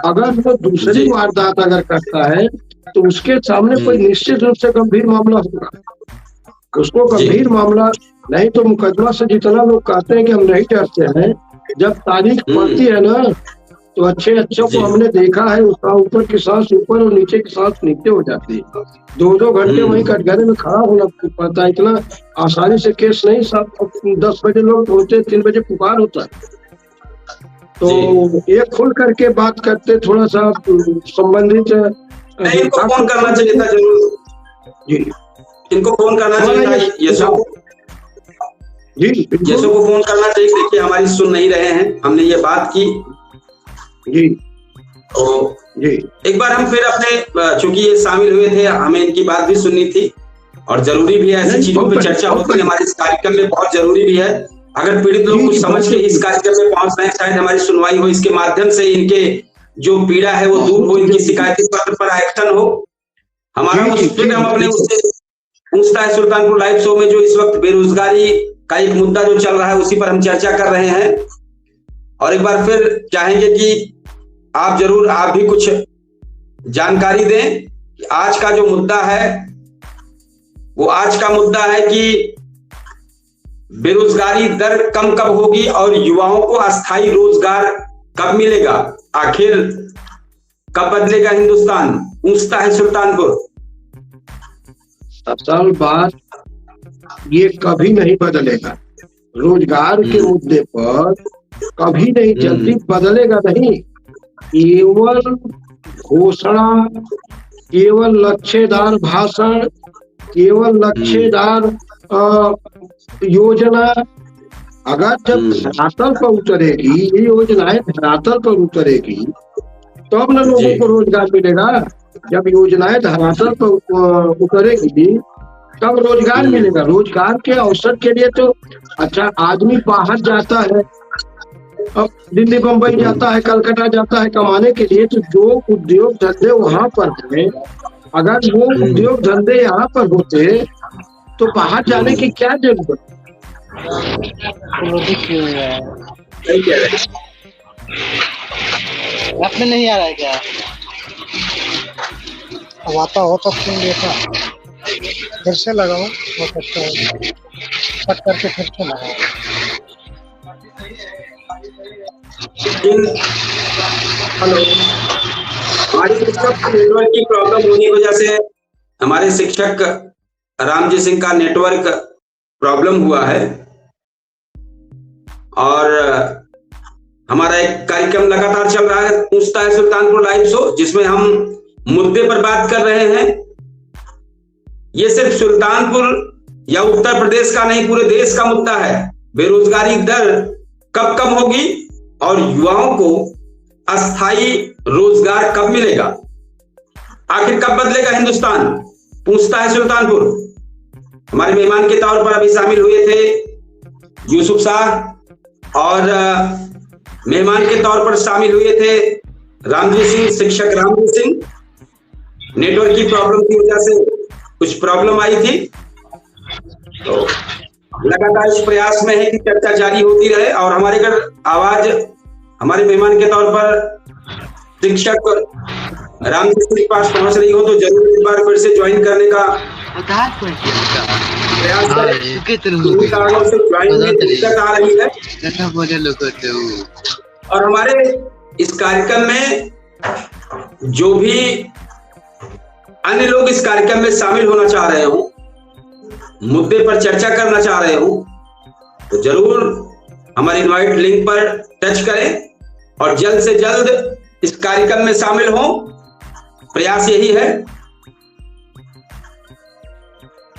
अगर वो दूसरी वारदात अगर करता है तो उसके सामने कोई निश्चित रूप से गंभीर मामला होगा, उसको गंभीर मामला। नहीं तो मुकदमा से जितना लोग कहते हैं कि हम नहीं डरते हैं, जब तारीख पड़ती है ना तो अच्छे अच्छों को हमने देखा है, उसका ऊपर की सांस ऊपर और नीचे की सांस नीचे हो जाती है। 2-2 घंटे वहीं कटघरे में खड़ा होना पड़ता है, इतना आसानी से केस नहीं। 10 बजे लोग पहुंचे, 3 बजे पुकार होता है। तो ये खुल करके बात करते, थोड़ा सा संबंधित इनको फोन करना चाहिए था जरूर जी, इनको फोन करना चाहिए था यशो को फोन करना चाहिए। देखिए हमारी सुन नहीं रहे हैं, हमने ये बात की जी, तो जी एक बार हम फिर अपने, चूंकि ये शामिल हुए थे, हमें इनकी बात भी सुननी थी, और जरूरी भी है, ऐसी चीजों पर चर्चा होती है हमारे इस कार्यक्रम में, बहुत जरूरी भी है। अगर पीड़ित लोग कुछ समझ के इस कार्यक्रम में पहुंच रहे हैं, शायद हमारी सुनवाई हो, इसके माध्यम से इनके जो पीड़ा है वो दूर हो, इनकी शिकायती पत्र पर एक्शन हो। हमारा फिर हम अपने उससे पूछता है सुल्तानपुर लाइव शो में, जो इस वक्त बेरोजगारी का एक मुद्दा जो चल रहा है, उसी पर हम चर्चा कर रहे हैं। और एक बार फिर चाहेंगे कि आप जरूर, आप भी कुछ जानकारी दें। आज का जो मुद्दा है वो आज का मुद्दा है कि बेरोजगारी दर कम कब होगी और युवाओं को अस्थायी रोजगार कब मिलेगा, आखिर कब बदलेगा हिंदुस्तान, पूछता है सुल्तानपुर। असल बात ये कभी नहीं बदलेगा, रोजगार के मुद्दे पर कभी नहीं, जल्दी बदलेगा नहीं। केवल घोषणा, केवल लक्ष्यदार भाषण, केवल लक्ष्यदार योजना अगर जब धरातल पर उतरेगी, ये योजनाएं धरातल पर उतरेगी तब न लोगों को रोजगार मिलेगा। जब योजनाएं धरातल पर उतरेगी तब रोजगार मिलेगा। रोजगार के अवसर के लिए तो अच्छा आदमी बाहर जाता है, अब दिल्ली बम्बई जाता है, कलकत्ता जाता है कमाने के लिए, तो जो उद्योग धंधे वहां पर है, अगर वो उद्योग धंधे यहाँ पर होते तो बाहर जाने की क्या जरूरत। में नहीं आ रहा है क्या? अब आता हो तो सुन देखा, फिर से लगाओ, हो सकता है कट करके फिर से लगाओ। हेलो, हमारे शिक्षक नेटवर्क की प्रॉब्लम होने की वजह से हमारे शिक्षक रामजी सिंह का नेटवर्क प्रॉब्लम हुआ है और हमारा एक कार्यक्रम लगातार चल रहा है, पूछता है सुल्तानपुर लाइव शो, जिसमें हम मुद्दे पर बात कर रहे हैं। ये सिर्फ सुल्तानपुर या उत्तर प्रदेश का नहीं, पूरे देश का मुद्दा है। बेरोजगारी दर कब कम होगी और युवाओं को अस्थायी रोजगार कब मिलेगा? आखिर कब बदलेगा हिंदुस्तान, पूछता है सुल्तानपुर। हमारे मेहमान के तौर पर अभी शामिल हुए थे यूसुफ शाह और मेहमान के तौर पर शामिल हुए थे रामजी सिंह, शिक्षक रामजी सिंह। नेटवर्क की प्रॉब्लम की वजह से कुछ प्रॉब्लम आई थी, तो लगातार इस प्रयास में है कि चर्चा जारी होती रहे और हमारे अगर आवाज हमारे मेहमान के तौर पर शिक्षक रामजी सिंह के पास पहुंच रही हो तो जरूर एक बार फिर से ज्वाइन करने का प्रयास करें। कारणों से ज्वाइन में दिक्कत आ रही है और हमारे इस कार्यक्रम में जो भी अन्य लोग इस कार्यक्रम में शामिल होना चाह रहे हो, मुद्दे पर चर्चा करना चाह रहे हो, तो जरूर हमारे इनवाइट लिंक पर टच करें और जल्द से जल्द इस कार्यक्रम में शामिल हो। प्रयास यही है।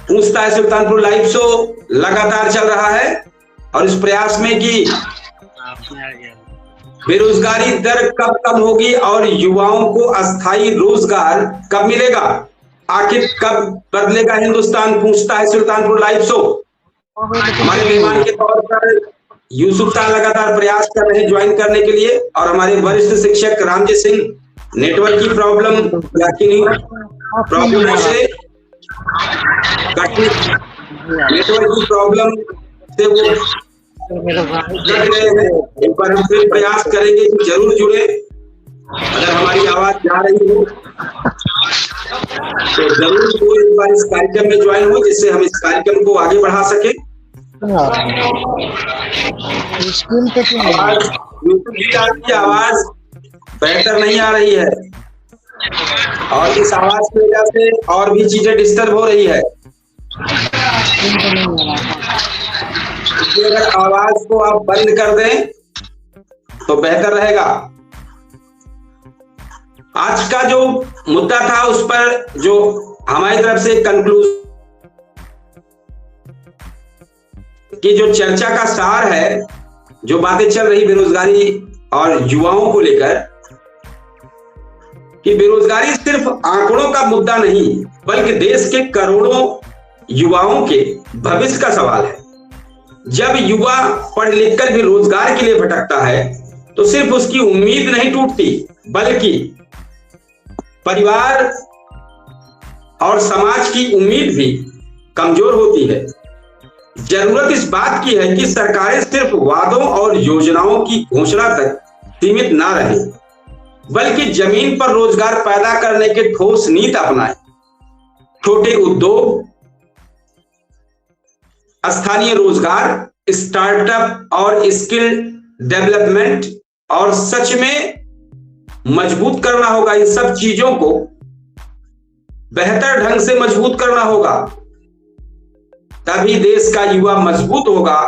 पूछता है सुल्तानपुर लाइव शो लगातार चल रहा है और इस प्रयास में कि बेरोजगारी दर कब कम होगी और युवाओं को अस्थायी रोजगार कब मिलेगा, आखिर कब बदलेगा हिंदुस्तान, पूछता है सुल्तानपुर लाइव शो। हमारे मेहमान के तौर पर यूसुफ शाह लगातार प्रयास कर रहे हैं ज्वाइन करने के लिए और हमारे वरिष्ठ शिक्षक रामजी सिंह नेटवर्क की प्रॉब्लम से नेटवर्क की प्रॉब्लम से वो लग रहे हैं। एक बार हम फिर प्रयास करेंगे कि जरूर जुड़े। अगर हमारी आवाज जा रही हो तो जरूर वो एक बार इस कार्यक्रम में ज्वाइन हो, जिससे हम इस कार्यक्रम को आगे बढ़ा सके। आवाज बेहतर नहीं आ रही है और इस आवाज की वजह से और भी चीजें डिस्टर्ब हो रही है। इसलिए अगर आवाज को आप बंद कर दें तो बेहतर रहेगा। आज का जो मुद्दा था उस पर जो हमारी तरफ से कंक्लूजन की जो चर्चा का सार है, जो बातें चल रही बेरोजगारी और युवाओं को लेकर, कि बेरोजगारी सिर्फ आंकड़ों का मुद्दा नहीं बल्कि देश के करोड़ों युवाओं के भविष्य का सवाल है। जब युवा पढ़ लिख कर भी रोजगार के लिए भटकता है तो सिर्फ उसकी उम्मीद नहीं टूटती बल्कि परिवार और समाज की उम्मीद भी कमजोर होती है। जरूरत इस बात की है कि सरकारें सिर्फ वादों और योजनाओं की घोषणा तक सीमित ना रहें बल्कि जमीन पर रोजगार पैदा करने के ठोस नीति अपनाएं। छोटे उद्योग, स्थानीय रोजगार, स्टार्टअप और स्किल डेवलपमेंट और सच में मजबूत करना होगा। इन सब चीजों को बेहतर ढंग से मजबूत करना होगा, तभी देश का युवा मजबूत होगा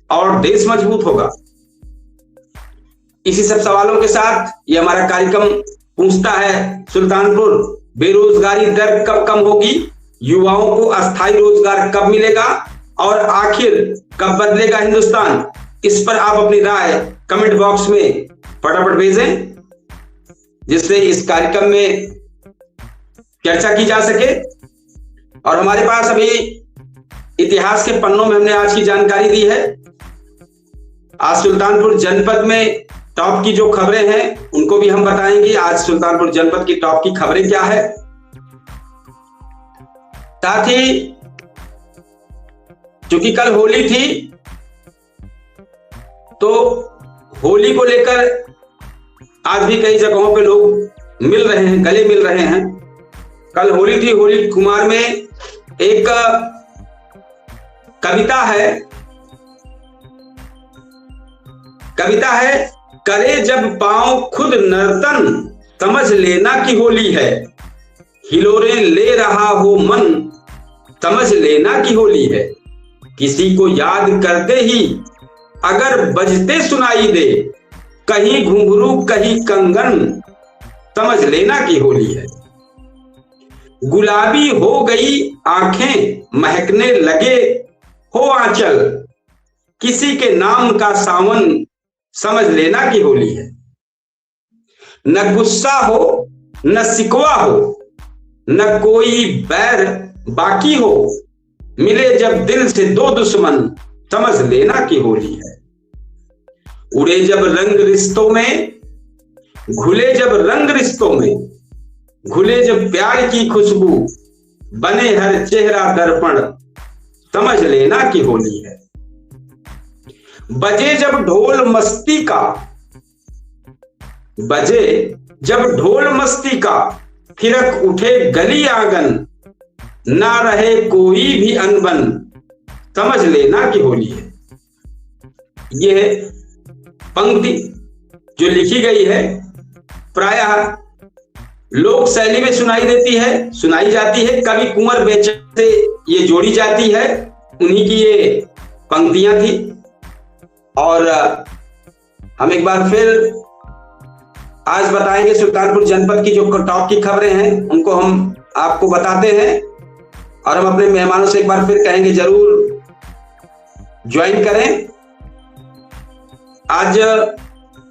और देश मजबूत होगा। इसी सब सवालों के साथ ये हमारा कार्यक्रम पूछता है सुल्तानपुर बेरोजगारी दर कब कम होगी युवाओं को अस्थायी रोजगार कब मिलेगा और आखिर कब बदलेगा हिंदुस्तान, इस पर आप अपनी राय कमेंट बॉक्स में फटाफट भेजें, जिससे इस कार्यक्रम में चर्चा की जा सके। और हमारे पास अभी इतिहास के पन्नों में हमने आज की जानकारी दी है। आज सुल्तानपुर जनपद में टॉप की जो खबरें हैं उनको भी हम बताएंगे। आज सुल्तानपुर जनपद की टॉप की खबरें क्या है, साथ ही चूंकि कल होली थी तो होली को लेकर आज भी कई जगहों पे लोग मिल रहे हैं, गले मिल रहे हैं। कल होली थी, होली कुमार में एक कविता है करे जब पांव खुद नर्तन, समझ लेना कि होली है, हिलोरे ले रहा हो मन, समझ लेना कि होली है, किसी को याद करते ही अगर बजते सुनाई दे, कहीं घुंघरू कहीं कंगन, समझ लेना कि होली है। गुलाबी हो गई आंखें, महकने लगे हो आंचल, किसी के नाम का सावन, समझ लेना कि होली है। न गुस्सा हो न सिकवा हो, न कोई बैर बाकी हो, मिले जब दिल से दो दुश्मन, समझ लेना कि होली है। उड़े जब रंग रिश्तों में, घुले जब रंग रिश्तों में, घुले जब प्यार की खुशबू, बने हर चेहरा दर्पण, समझ लेना कि होली है। बजे जब ढोल मस्ती का, बजे जब ढोल मस्ती का, थिरक उठे गली आंगन, ना रहे कोई भी अनबन, समझ लेना कि होली है। यह पंक्ति जो लिखी गई है प्रायः लोक शैली में सुनाई जाती है। कवि कुंवर बेचन से ये जोड़ी जाती है, उन्हीं की ये पंक्तियां थी। और हम एक बार फिर आज बताएंगे सुल्तानपुर जनपद की जो टॉप की खबरें हैं उनको हम आपको बताते हैं, और हम अपने मेहमानों से एक बार फिर कहेंगे जरूर ज्वाइन करें। आज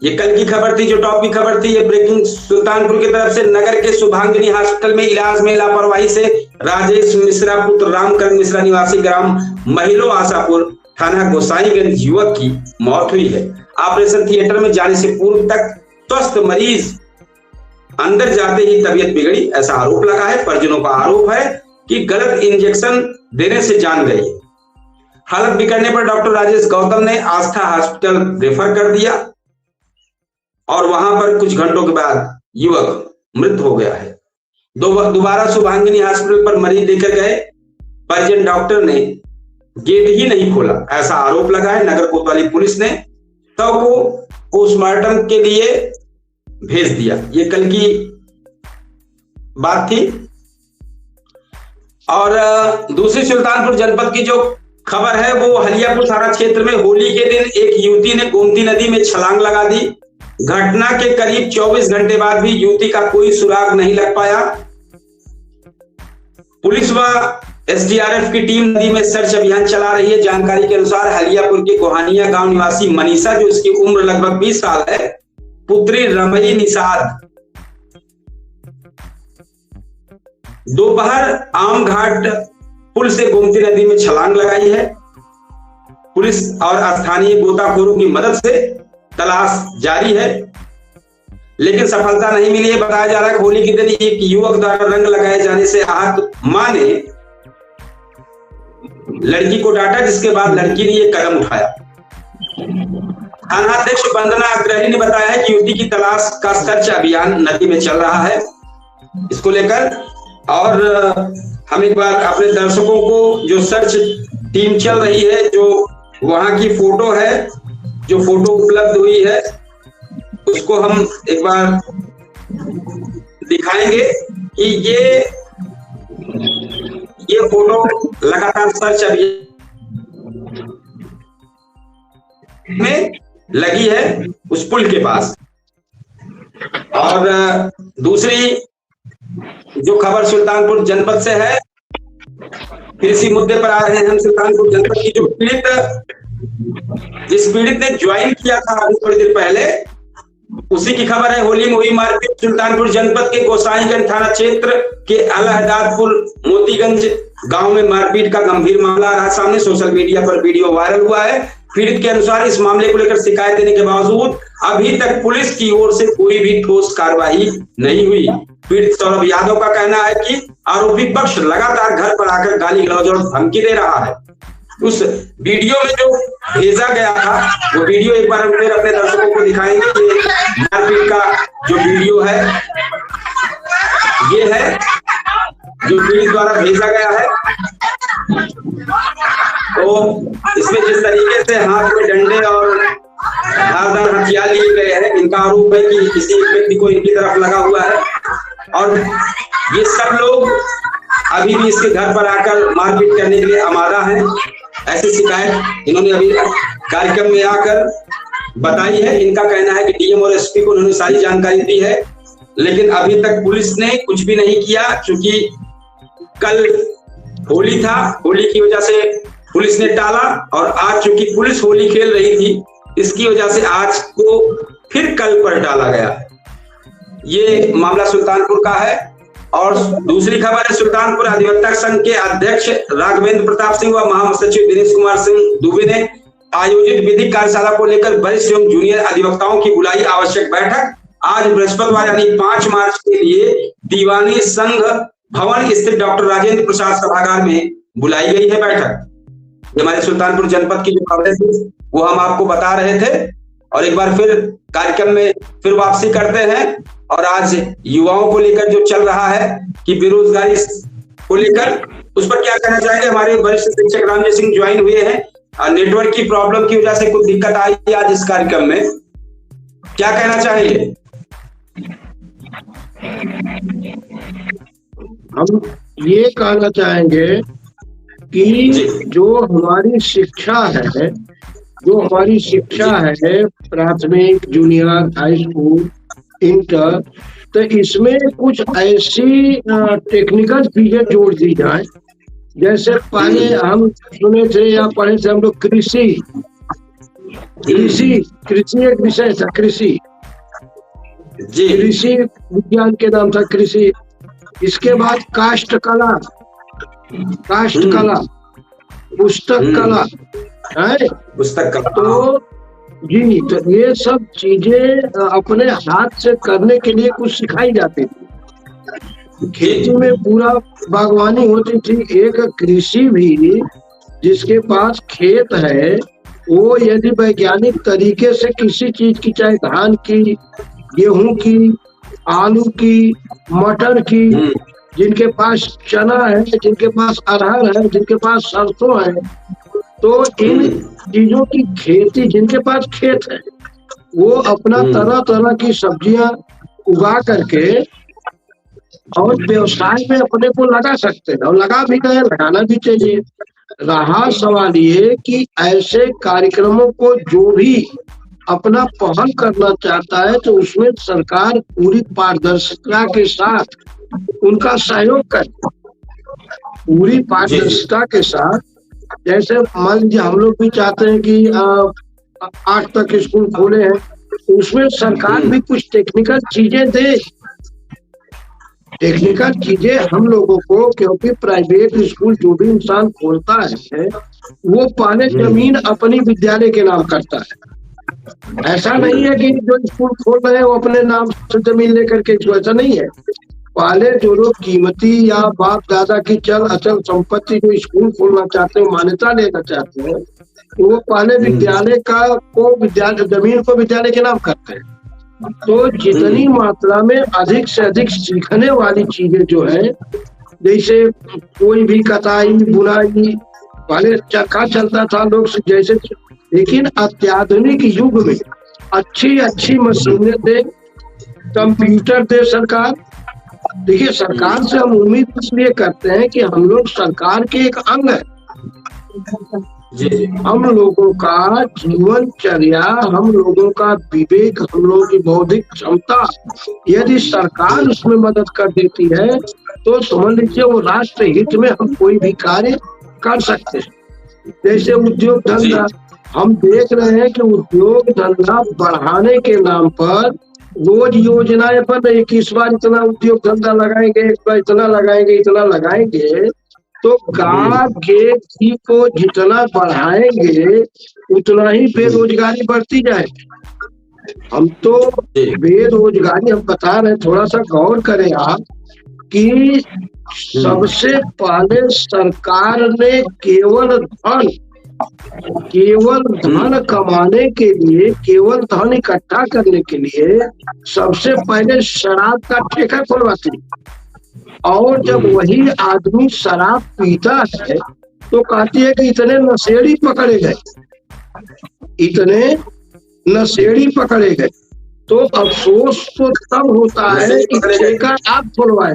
ये कल की खबर थी, जो टॉप की खबर थी, ये ब्रेकिंग सुल्तानपुर की तरफ से। नगर के शुभांगिनी हॉस्पिटल में इलाज में लापरवाही से राजेश मिश्रा पुत्र रामकरण मिश्रा निवासी ग्राम महिलो आशापुर थाना गोसाईगंज युवक की मौत हुई है। ऑपरेशन थिएटर में जाने से पूर्व तक स्वस्थ मरीज अंदर जाते ही तबीयत बिगड़ी, ऐसा आरोप लगा है। परिजनों का आरोप है कि गलत इंजेक्शन देने से जान गई। हालत बिगड़ने पर डॉक्टर राजेश गौतम ने आस्था हॉस्पिटल रेफर कर दिया और वहां पर कुछ घंटों के बाद युवक मृत हो गया है। दोबारा शुभांगिनी हॉस्पिटल पर मरीज लेकर गए, परिजन डॉक्टर ने गेट ही नहीं खोला, ऐसा आरोप लगा है। नगर कोतवाली पुलिस ने शव को पोस्टमार्टम के लिए भेज दिया। ये कल की बात थी। और दूसरी सुल्तानपुर जनपद की जो खबर है वो हलियापुर थाना क्षेत्र में होली के दिन एक युवती ने गोमती नदी में छलांग लगा दी। घटना के करीब 24 घंटे बाद भी युवती का कोई सुराग नहीं लग पाया। पुलिस व एसडीआरएफ की टीम नदी में सर्च अभियान चला रही है। जानकारी के अनुसार हलियापुर के गोहानिया गांव निवासी मनीषा, जो इसकी उम्र लगभग 20 साल है, पुत्री रमई निषाद दोपहर आम घाट पुल से गोमती नदी में छलांग लगाई है। पुलिस और स्थानीय गोताखोरों की मदद से तलाश जारी है, लेकिन सफलता नहीं मिली है। बताया जा रहा है कि होली के दिन एक युवक द्वारा रंग लगाए जाने से आहत मां ने लड़की को डांटा, जिसके बाद लड़की ने यह कदम उठाया। थानाध्यक्ष वंदना अग्रही ने बताया है कि युवती की तलाश का सर्च अभियान नदी में चल रहा है इसको लेकर। और हम एक बार अपने दर्शकों को जो सर्च टीम चल रही है, जो वहां की फोटो है, जो फोटो उपलब्ध हुई है, उसको हम एक बार दिखाएंगे कि ये फोटो लगातार सर्च अभियान में लगी है उस पुल के पास। और दूसरी जो खबर सुल्तानपुर जनपद से है फिर इसी मुद्दे पर आ रहे हैं हम। सुल्तानपुर जनपद की जो जिस पीड़ित ने ज्वाइन किया था अभी थोड़ी देर पहले, उसी की खबर है। होली में हुई मारपीट। सुल्तानपुर जनपद के गोसाईगंज थाना क्षेत्र के अलहदादपुर मोतीगंज गांव में मारपीट का गंभीर मामला रहा सामने। सोशल मीडिया पर वीडियो वायरल हुआ है। पीड़ित के अनुसार इस मामले को लेकर शिकायत देने के बावजूद अभी तक पुलिस की ओर से कोई भी ठोस कार्रवाई नहीं हुई। पीड़ित सौरभ यादव का कहना है कि आरोपी पक्ष लगातार घर पर आकर गाली गलौज और धमकी दे रहा है। उस वीडियो में जो भेजा गया था, वो वीडियो एक बार हम फिर अपने दर्शकों को दिखाएंगे। ये मारपीट का जो वीडियो है, ये है जो पीड़ित द्वारा भेजा गया है। तो इसमें जिस तरीके से हाथ में डंडे और धारदार हथियार लिए गए हैं, इनका आरोप है कि किसी व्यक्ति को इनकी तरफ लगा हुआ है और ये सब लोग अभी भी इसके घर पर आकर मारपीट करने के लिए आमादा हैं। ऐसी शिकायत इन्होंने अभी कार्यक्रम में आकर बताई है। इनका कहना है कि डीएम और एसपी को उन्होंने सारी जानकारी दी है, लेकिन अभी तक पुलिस ने कुछ भी नहीं किया। क्योंकि कल होली था, होली की वजह से पुलिस ने टाला और आज चूंकि पुलिस होली खेल रही थी, इसकी वजह से आज को फिर कल पर टाला गया। ये मामला सुल्तानपुर का है। और दूसरी खबर है, सुल्तानपुर अधिवक्ता संघ के अध्यक्ष राघवेंद्र प्रताप सिंह व महासचिव दिनेश कुमार सिंह दुबे ने आयोजित विधिक कार्यशाला को लेकर वरिष्ठ एवं जूनियर अधिवक्ताओं की बुलाई आवश्यक बैठक आज बृहस्पतिवार यानी 5 मार्च के लिए दीवानी संघ भवन स्थित डॉक्टर राजेंद्र प्रसाद सभागार में बुलाई गई है बैठक। हमारे सुल्तानपुर जनपद की जो खबरें थी वो हम आपको बता रहे थे और एक बार फिर कार्यक्रम में फिर वापसी करते हैं। और आज युवाओं को लेकर जो चल रहा है कि बेरोजगारी को लेकर, उस पर क्या कहना चाहेंगे? हमारे वरिष्ठ शिक्षक रामजय सिंह ज्वाइन हुए हैं। नेटवर्क की प्रॉब्लम की वजह से कुछ दिक्कत आई आज इस कार्यक्रम में, क्या कहना चाहेंगे? हम ये कहना चाहेंगे कि जो हमारी शिक्षा है, प्राथमिक, जूनियर, हाई स्कूल, इंटर, तो इसमें कुछ ऐसी टेक्निकल चीजें जोड़ दी जाए। जैसे पहले हम सुने थे या पढ़े थे हम लोग कृषि एक विषय था, कृषि विज्ञान के नाम था कृषि। इसके बाद काष्ठ कला, पुस्तक कला है, तो जी, तो ये सब चीजें अपने हाथ से करने के लिए कुछ सिखाई जाती थी। खेती में पूरा बागवानी होती थी। एक कृषि भी जिसके पास खेत है, वो यदि वैज्ञानिक तरीके से किसी चीज की, चाहे धान की, गेहूं की, आलू की, मटर की, जिनके पास चना है, जिनके पास अरहर है, जिनके पास सरसों है, तो इन चीजों की खेती, जिनके पास खेत है, वो अपना तरह तरह की सब्जियां उगा करके और व्यवसाय में अपने को लगा सकते हैं और लगा भी गए, लगाना भी चाहिए। रहा सवाल ये कि ऐसे कार्यक्रमों को जो भी अपना पहल करना चाहता है, तो उसमें सरकार पूरी पारदर्शिता के साथ उनका सहयोग करे, पूरी पारदर्शिता के साथ। जैसे मान लीजिए हम लोग भी चाहते हैं कि 8 तक स्कूल खोले हैं, तो उसमें सरकार भी कुछ टेक्निकल चीजें दे। टेक्निकल चीजें हम लोगों को, क्योंकि प्राइवेट स्कूल जो भी इंसान खोलता है वो पहले जमीन अपनी विद्यालय के नाम करता है। ऐसा नहीं है कि जो स्कूल खोल रहे हैं वो अपने नाम से जमीन लेकर के, ऐसा नहीं है। पहले जो लोग कीमती या बाप दादा की चल अचल संपत्ति जो स्कूल खोलना चाहते हैं, मान्यता लेना चाहते हैं, तो वो पहले विद्यालय जमीन को विद्यालय के नाम करते हैं। तो जितनी मात्रा में अधिक से अधिक सीखने वाली चीजें जो है, जैसे कोई भी कताई, बुनाई, पहले चरखा चलता था लोग जैसे, लेकिन अत्याधुनिक युग में अच्छी मशीनें दे, कंप्यूटर दे सरकार। देखिए, सरकार से हम उम्मीद इसलिए करते हैं कि हम लोग सरकार के एक अंग है। हम लोगों का जीवनचर्या, हम लोगों का विवेक, हम लोगों की बौद्धिक क्षमता, यदि सरकार उसमें मदद कर देती है तो समझ लीजिए वो राष्ट्र हित में हम कोई भी कार्य कर सकते हैं। जैसे उद्योग धंधा, हम देख रहे हैं कि उद्योग धंधा बढ़ाने के नाम पर रोज योजनाएं बन रही कि इस बार इतना उद्योग धंधा लगाएंगे, इस बार इतना लगाएंगे, इतना लगाएंगे। तो गांव के घी को जितना बढ़ाएंगे उतना ही बेरोजगारी बढ़ती जाएगी। हम तो बेरोजगारी हम बता रहे हैं, थोड़ा सा गौर करें आप कि सबसे पहले सरकार ने केवल धन कमाने के लिए, केवल धन इकट्ठा करने के लिए सबसे पहले शराब का ठेका खुलवाती है। और जब वही आदमी शराब पीता है तो कहती है कि इतने नशेड़ी पकड़े गए, इतने नशेड़ी पकड़े गए। तो अफसोस तो तब होता है कि ठेका आप खुलवाए।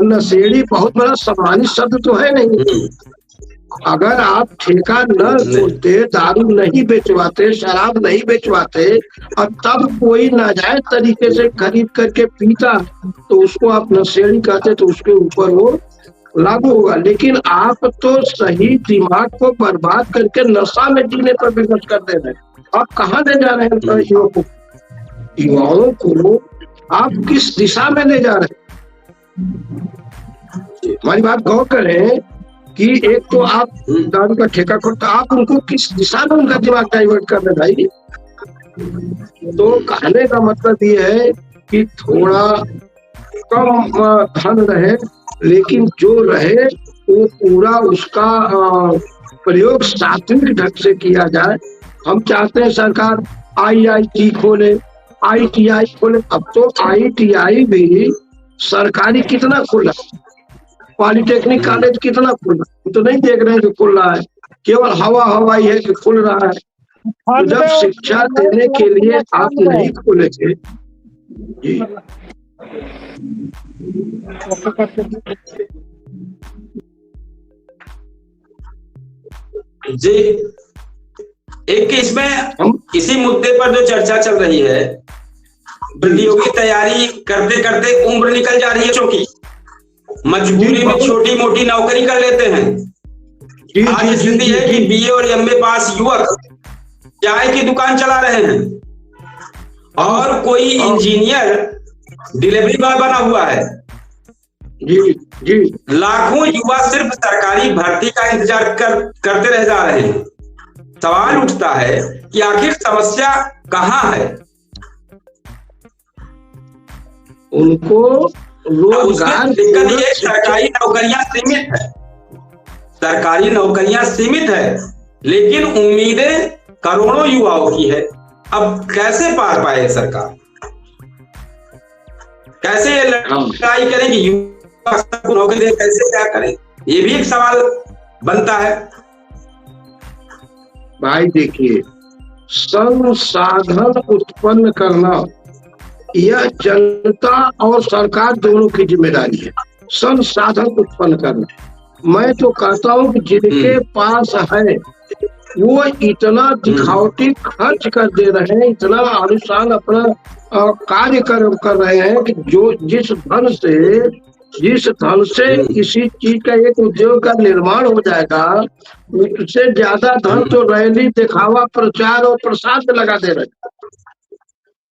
नशेड़ी बहुत बड़ा सम्मानित शब्द तो है नहीं। अगर आप ठेका न खोलते, दारू नहीं बेचवाते, शराब नहीं बेचवाते और तब कोई नाजायज तरीके से खरीद करके पीता तो उसको आप नशेड़ी कहते, तो उसके ऊपर वो लागू होगा। लेकिन आप तो सही दिमाग को बर्बाद करके नशा में जीने पर विवश कर दे रहे हैं। आप कहाँ ले जा रहे हैं युवाओं को? आप किस दिशा में ले जा रहे हैं? हमारी बात गौर करें कि एक तो आप दारू का ठेका खोलते, आप उनको किस दिशा में उनका दिमाग डाइवर्ट कर रहे भाई। तो कहने का मतलब ये है कि थोड़ा कम धन रहे, लेकिन जो रहे वो पूरा उसका प्रयोग सात्विक ढंग से किया जाए। हम चाहते हैं सरकार IIT खोले, ITI खोले। अब तो ITI भी सरकारी कितना खुला, पॉलिटेक्निक कॉलेज कितना खुला, तो नहीं देख रहे हैं कि खुल रहा है, केवल हवाई है कि खुल रहा है। तो जब शिक्षा देने के लिए आप नहीं खोलेंगे जी, एक इसमें इसी मुद्दे पर जो चर्चा चल रही है, प्रतियोगी तैयारी करते करते उम्र निकल जा रही है, क्योंकि मजबूरी में छोटी मोटी नौकरी कर लेते हैं। आज स्थिति है कि BA और MA पास युवक चाय की दुकान चला रहे हैं और कोई इंजीनियर डिलीवरी बॉय बना हुआ है। जी। लाखों युवा सिर्फ सरकारी भर्ती का इंतजार करते रह जा रहे हैं। सवाल उठता है कि आखिर समस्या कहाँ है? उनको रोजगार सरकारी नौकरियां सीमित है, सरकारी नौकरियां सीमित है, लेकिन उम्मीदें करोड़ों युवाओं की है। अब कैसे पार पाए सरकार? कैसे ये लड़ाई करें कि युवा को नौकरी दे? कैसे क्या करें? ये भी एक सवाल बनता है। भाई देखिए, संसाधन उत्पन्न करना यह जनता और सरकार दोनों की जिम्मेदारी है। संसाधन उत्पन्न करना, मैं तो कहता हूँ कि जिनके पास है वो इतना दिखावटी खर्च कर दे रहे हैं, इतना आलिशान अपना कार्य कर रहे हैं कि जो जिस धन से किसी चीज का एक उद्योग का निर्माण हो जाएगा, उससे ज्यादा धन तो रैली, दिखावा, प्रचार और प्रसार में लगा दे रहे हैं,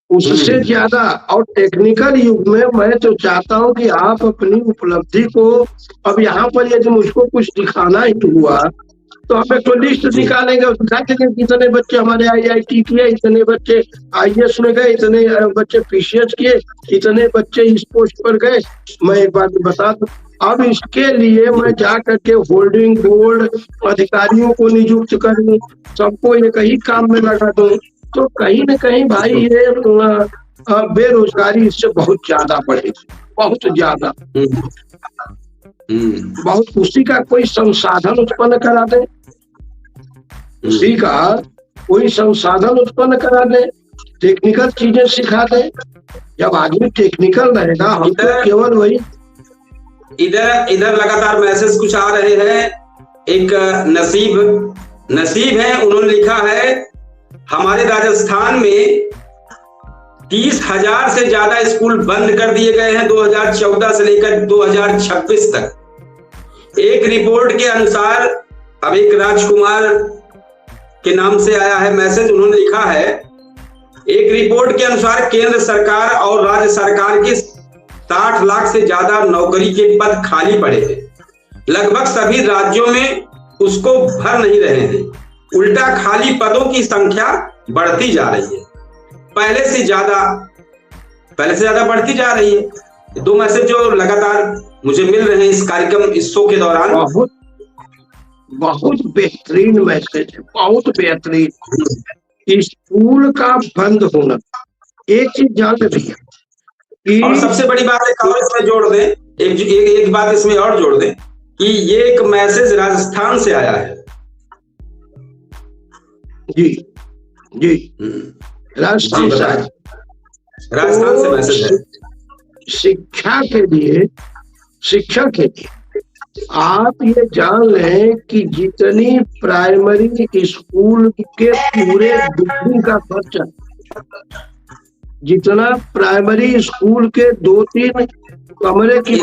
उससे ज्यादा। और टेक्निकल युग में मैं तो चाहता हूं कि आप अपनी उपलब्धि को, अब यहाँ पर यदि मुझको कुछ दिखाना ही हुआ तो हम एक तो लिस्ट निकालेंगे, दिखा देंगे इतने बच्चे हमारे IIT किए, इतने बच्चे IAS में गए, इतने बच्चे PCS किए, इतने बच्चे इस पोस्ट पर गए। मैं एक बात बता दूं, अब इसके लिए मैं जा करके होल्डिंग बोर्ड अधिकारियों को नियुक्त करूं, सबको एक ही काम में लगा दूं, तो कहीं न कहीं भाई ये बेरोजगारी इससे बहुत ज्यादा बढ़ेगी, बहुत ज्यादा। बहुत उसी का कोई संसाधन उत्पन्न करा दे, उसी का कोई संसाधन उत्पन्न करा दे, टेक्निकल चीजें सिखा दे। जब आदमी टेक्निकल रहेगा, हम तो केवल वही। इधर लगातार मैसेज कुछ आ रहे हैं। एक नसीब है, उन्होंने लिखा है, हमारे राजस्थान में 30,000 से ज्यादा स्कूल बंद कर दिए गए हैं 2014 से लेकर 2026 तक। एक रिपोर्ट के अनुसार, अब एक राजकुमार के नाम से आया है मैसेज, उन्होंने लिखा है, एक रिपोर्ट के अनुसार केंद्र सरकार और राज्य सरकार के 60 लाख से ज्यादा नौकरी के पद खाली पड़े हैं। लगभग सभी राज्यों में उसको भर नहीं रहे हैं, उल्टा खाली पदों की संख्या बढ़ती जा रही है, पहले से ज्यादा बढ़ती जा रही है। दो मैसेज जो लगातार मुझे मिल रहे हैं इस कार्यक्रम, इस शो के दौरान। बहुत बेहतरीन मैसेज है, बहुत बेहतरीन। स्कूल का बंद होना, एक चीज जान रही और सबसे बड़ी बात एक और इसमें जोड़ दें, एक बात इसमें और जोड़ दें कि ये एक मैसेज राजस्थान से आया है। जी राजस्थान से मैसेज है। शिक्षा के लिए आप ये जान लें कि जितनी प्राइमरी स्कूल के पूरे बिल्डिंग का खर्चा, जितना प्राइमरी स्कूल के 2-3 कमरे की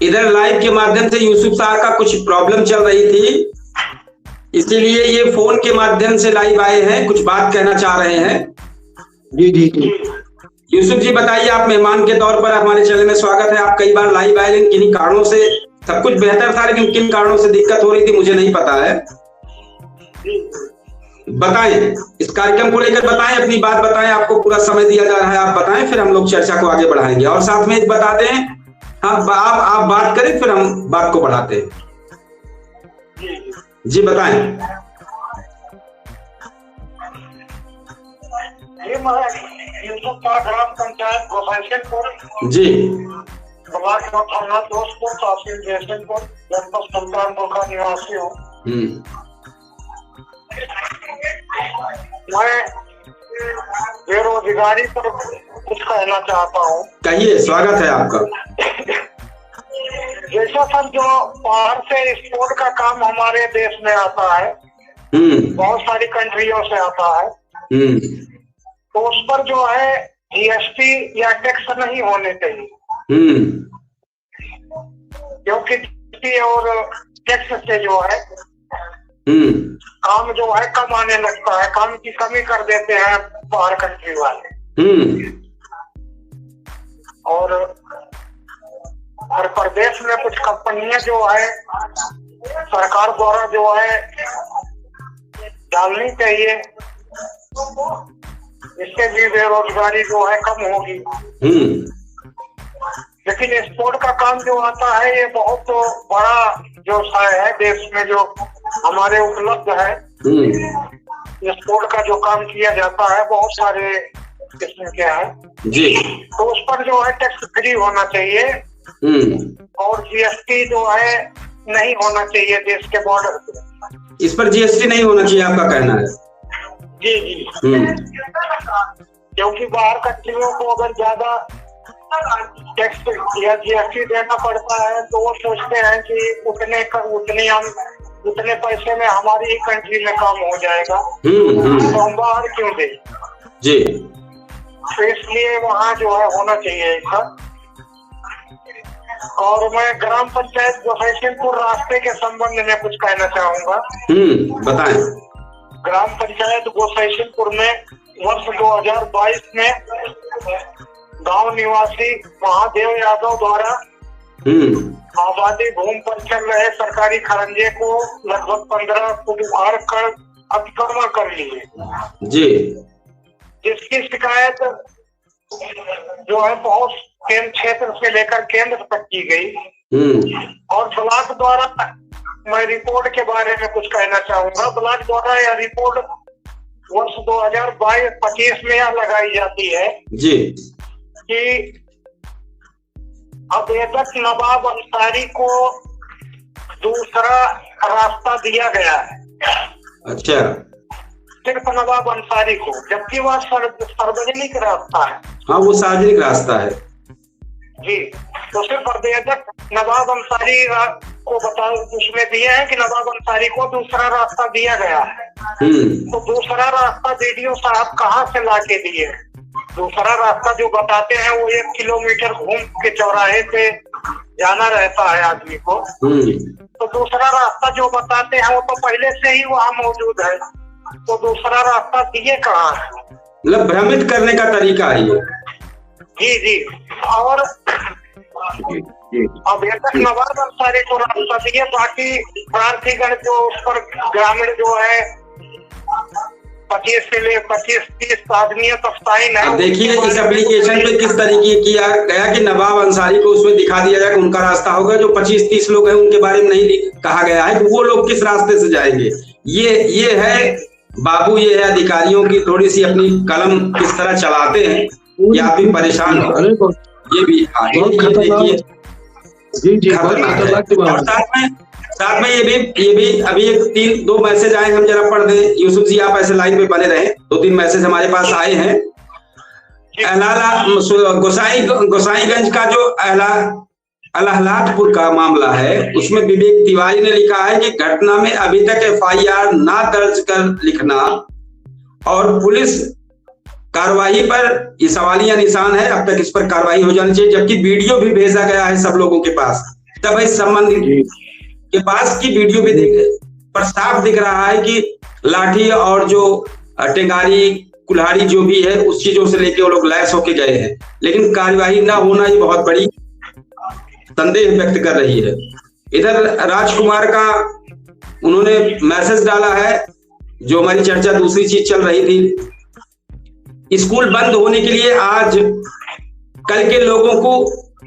इधर लाइव के माध्यम से यूसुफ साहब का कुछ प्रॉब्लम चल रही थी, इसीलिए ये फोन के माध्यम से लाइव आए हैं, कुछ बात कहना चाह रहे हैं। जी यूसुफ जी बताइए, आप मेहमान के तौर पर हमारे चैनल में स्वागत है। आप कई बार लाइव आए, लेकिन किन्हीं कारणों से सब कुछ बेहतर था, लेकिन किन कारणों से दिक्कत हो रही थी मुझे नहीं पता है। बताएं, इस कार्यक्रम को लेकर बताएं, अपनी बात बताएं, आपको पूरा समय दिया जा रहा है, आप बताएं, फिर हम लोग चर्चा को आगे बढ़ाएंगे। और साथ में बता दें, आप बात करें, फिर हम बात को बढ़ाते हैं। जी बताएं। ग्राम पंचायत गोपालपुर जी ब्लॉक थाना दोस्तपुर तहसील जयसिंहपुर जनपद सुल्तानपुर का निवासी हूँ। मैं बेरोजगारी पर कुछ कहना चाहता हूँ। कहिए, स्वागत है आपका। जैसा सर जो बाहर से एक्सपोर्ट का काम हमारे देश में आता है, बहुत सारी कंट्रियों से आता है, तो उस पर जो है जीएसटी या टैक्स नहीं होने चाहिए, क्योंकि जीएसटी और टैक्स से जो है काम जो है कम आने लगता है, काम की कमी कर देते हैं बाहर कंट्री वाले। और हर प्रदेश में कुछ कंपनियां जो है सरकार द्वारा जो है डालनी चाहिए, इससे भी बेरोजगारी जो है कम होगी। लेकिन एक्सपोर्ट का काम जो आता है ये बहुत बड़ा व्यवसाय है देश में जो हमारे उपलब्ध है। एक्सपोर्ट का जो काम किया जाता है बहुत सारे किस्म के हैं जी, तो उस पर जो है टैक्स फ्री होना चाहिए और जीएसटी जो है नहीं होना चाहिए देश के बॉर्डर पे। इस पर जीएसटी नहीं होना चाहिए, आपका कहना है? जी क्योंकि बाहर कंट्रियों को अगर ज्यादा टैक्स या जीएसटी देना पड़ता है तो वो सोचते हैं कि उतने पैसे में हमारी ही कंट्री में काम हो जाएगा, तो हम बाहर क्यों दें जी। तो इसलिए वहाँ जो है होना चाहिए ऐसा। और मैं ग्राम पंचायत गोपालपुर रास्ते के संबंध में कुछ कहना चाहूंगा। बताएं। ग्राम पंचायत गोपालपुर में वर्ष 2022 में गांव निवासी महादेव यादव द्वारा आबादी भूमि पर चल रहे सरकारी खरंजे को लगभग 15 फुट उखाड़ कर अतिक्रमण कर लिए जी, जिसकी शिकायत जो है बहुत केंद्र क्षेत्र से लेकर केंद्र तक की गई और ब्लॉक द्वारा मैं रिपोर्ट के बारे में कुछ कहना चाहूंगा। ब्लॉक द्वारा यह रिपोर्ट वर्ष 2022-25 में यह लगाई जाती है जी कि अवेदक नवाब अंसारी को दूसरा रास्ता दिया गया है। अच्छा, सिर्फ नवाब अंसारी को, जबकि वह सार्वजनिक रास्ता है। हाँ, वो सार्वजनिक रास्ता है जी। तो सिर्फ अवेदक नवाब अंसारी को बता उसमें दिया है कि नवाब अंसारी को दूसरा रास्ता दिया गया है। तो दूसरा रास्ता वीडियो साहब कहाँ से ला के दिए? दूसरा रास्ता जो बताते हैं वो 1 किलोमीटर घूम के चौराहे पे जाना रहता है आदमी को। तो दूसरा रास्ता जो बताते हैं वो तो पहले से ही वहाँ मौजूद है, तो दूसरा रास्ता दिए कहाँ है? मतलब भ्रमित करने का तरीका है ये। जी जी। और अभी तक नवाब अंसारी को रास्ता दिए, बाकी प्रार्थीगण जो उस पर ग्रामीण जो है 25 से ले 25-30 आदमी तफ्ताइन है। अब देखिए इस एप्लीकेशन पे किस तरीके किया गया कि नवाब अंसारी को उसमें दिखा दिया जाए कि उनका रास्ता होगा। जो 25-30 लोग हैं उनके बारे में नहीं कहा गया है कि वो लोग किस रास्ते से जाएंगे। ये है बाबू, ये है अधिकारियों की थोड़ी सी अपनी कलम किस तरह चलाते हैं, ये आप भी परेशान हो। ये भी देखिए और साथ में ये भी अभी 2 मैसेज आए, हम जरा पढ़ दें। यूसुफ जी आप ऐसे लाइन पे बने रहे। 2-3 मैसेज हमारे पास आए हैं। गोसाईगंज का जो अलहलाटपुर का मामला है, उसमें विवेक तिवारी ने लिखा है कि घटना में अभी तक FIR ना दर्ज कर लिखना और पुलिस कार्रवाई पर ये सवालिया निशान है। अब तक इस पर कार्रवाई हो जानी चाहिए, जबकि वीडियो भी भेजा गया है सब लोगों के पास। तब इस संबंधित के पास की वीडियो भी पर साफ दिख रहा है कि लाठी और जो टेंगारी कुल्हाड़ी जो भी है उस चीजों से लेके वो लोग लैस होके गए हैं, लेकिन कार्यवाही ना होना ये बहुत बड़ी संदेह व्यक्त कर रही है। इधर राजकुमार का उन्होंने मैसेज डाला है, जो हमारी चर्चा दूसरी चीज चल रही थी। स्कूल बंद होने के लिए आज कल के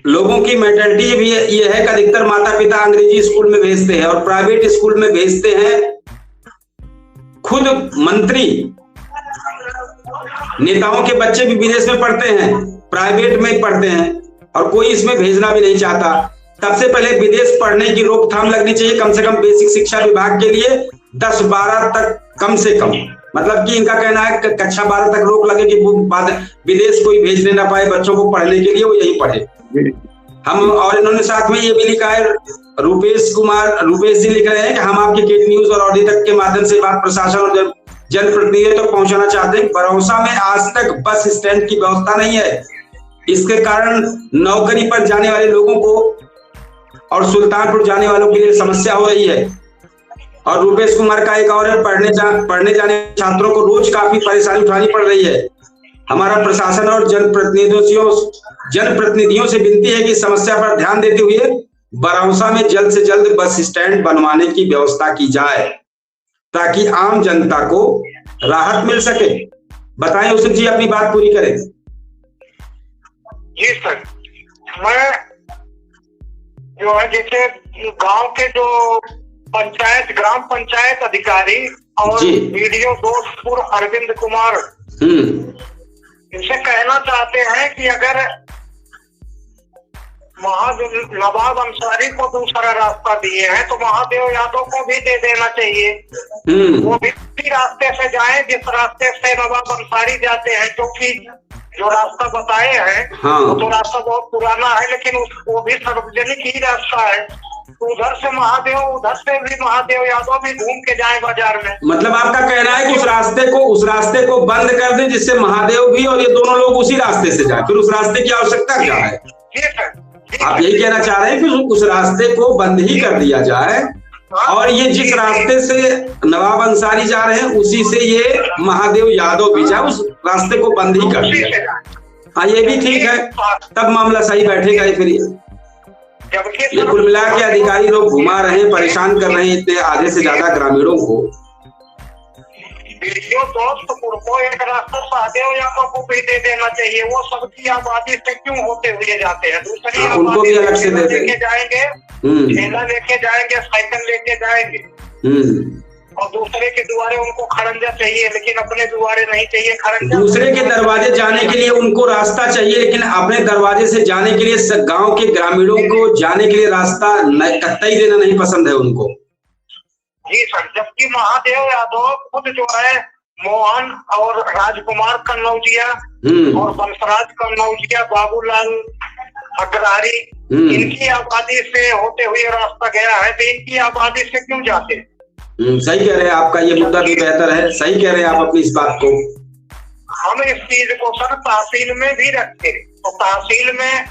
लोगों की मेंटालिटी भी ये है कि अधिकतर माता पिता अंग्रेजी स्कूल में भेजते हैं और प्राइवेट स्कूल में भेजते हैं। खुद मंत्री नेताओं के बच्चे भी विदेश में पढ़ते हैं, प्राइवेट में पढ़ते हैं और कोई इसमें भेजना भी नहीं चाहता। सबसे पहले विदेश पढ़ने की रोकथाम लगनी चाहिए, कम से कम बेसिक शिक्षा विभाग के लिए 10-12 तक कम से कम। मतलब कि इनका कहना है कि कक्षा 12 तक रोक लगे कि विदेश कोई भेजने ना पाए बच्चों को पढ़ने के लिए, वो यही पढ़े। हम और इन्होंने साथ में ये भी लिखा है, रूपेश जी लिख रहे हैं कि हम आपके केट न्यूज और ऑडियो तक के माध्यम से बात प्रशासन और जनप्रतिनिधियों तक पहुंचाना चाहते हैं। बरौसा में आज तक बस स्टैंड की व्यवस्था नहीं है, इसके कारण नौकरी पर जाने वाले लोगों को और सुल्तानपुर जाने वालों के लिए समस्या हो रही है। और रूपेश कुमार का एक और है, पढ़ने जाने छात्रों को रोज काफी परेशानी उठानी पड़ रही है। हमारा प्रशासन और जनप्रतिनिधियों से विनती है कि समस्या पर ध्यान देते हुए बरौसा में जल्द से जल्द बस स्टैंड बनवाने की व्यवस्था की जाए ताकि आम जनता को राहत मिल सके। बताएं यूसुफ जी, अपनी बात पूरी करें। जी सर, मैं जो है जैसे गांव के जो ग्राम पंचायत अधिकारी और वीडियो दोस्तपुर अरविंद कुमार इनसे कहना चाहते हैं कि अगर नवाब अंसारी को दूसरा रास्ता दिए हैं तो महादेव यादव को भी दे देना चाहिए। वो भी रास्ते से जाएं जिस रास्ते से नवाब अंसारी जाते हैं, क्योंकि जो रास्ता बताए हैं तो रास्ता बहुत पुराना है, लेकिन वो भी सार्वजनिक ही रास्ता है। उधर से भी महादेव यादव भी घूम के जाए बाजार में। मतलब आपका कहना है कि उस रास्ते को बंद कर दें जिससे महादेव भी और ये दोनों लोग उसी रास्ते से जाए, फिर उस रास्ते की आवश्यकता क्या है? जी सर, आप यही कहना चाह रहे हैं कि उस रास्ते को बंद ही कर दिया जाए और ये जिस रास्ते से नवाब अंसारी जा रहे हैं उसी से ये महादेव यादव भी जाए, उस रास्ते को बंद ही कर दिया जाए। हाँ, ये भी ठीक है, तब मामला सही बैठेगा। फिर ये कुल मिला के अधिकारी लोग घुमा रहे हैं, परेशान कर रहे हैं इतने आधे से ज्यादा ग्रामीणों को। वीडियो दोस्तपुर को एक रास्ता महादेव यादव को भी दे देना चाहिए। वो सबकी आबादी से क्यों होते हुए जाते हैं? दूसरी उनको भी अलग से लेके जाएंगे, ठेला लेके जाएंगे, साइकिल लेके जाएंगे और दूसरे के द्वारे उनको खड़ंजा चाहिए, लेकिन अपने द्वारे नहीं चाहिए खड़ंजा। दूसरे के दरवाजे जाने के लिए उनको रास्ता चाहिए, लेकिन अपने दरवाजे से जाने के लिए गांव के ग्रामीणों को जाने के लिए रास्ता कतई देना नहीं पसंद है उनको। जी सर, जबकि महादेव यादव खुद जो है मोहन और राजकुमार कन्नौजिया और बंसराज कन्नौजिया, बाबूलाल अग्रहारी, इनकी आबादी से होते हुए रास्ता गया है, तो इनकी आबादी से क्यों जाते? सही कह रहे हैं, आपका ये मुद्दा भी बेहतर है, सही कह रहे हैं आप अपनी इस बात को। हम इस चीज को सर तहसील में भी रखते, तो तहसील में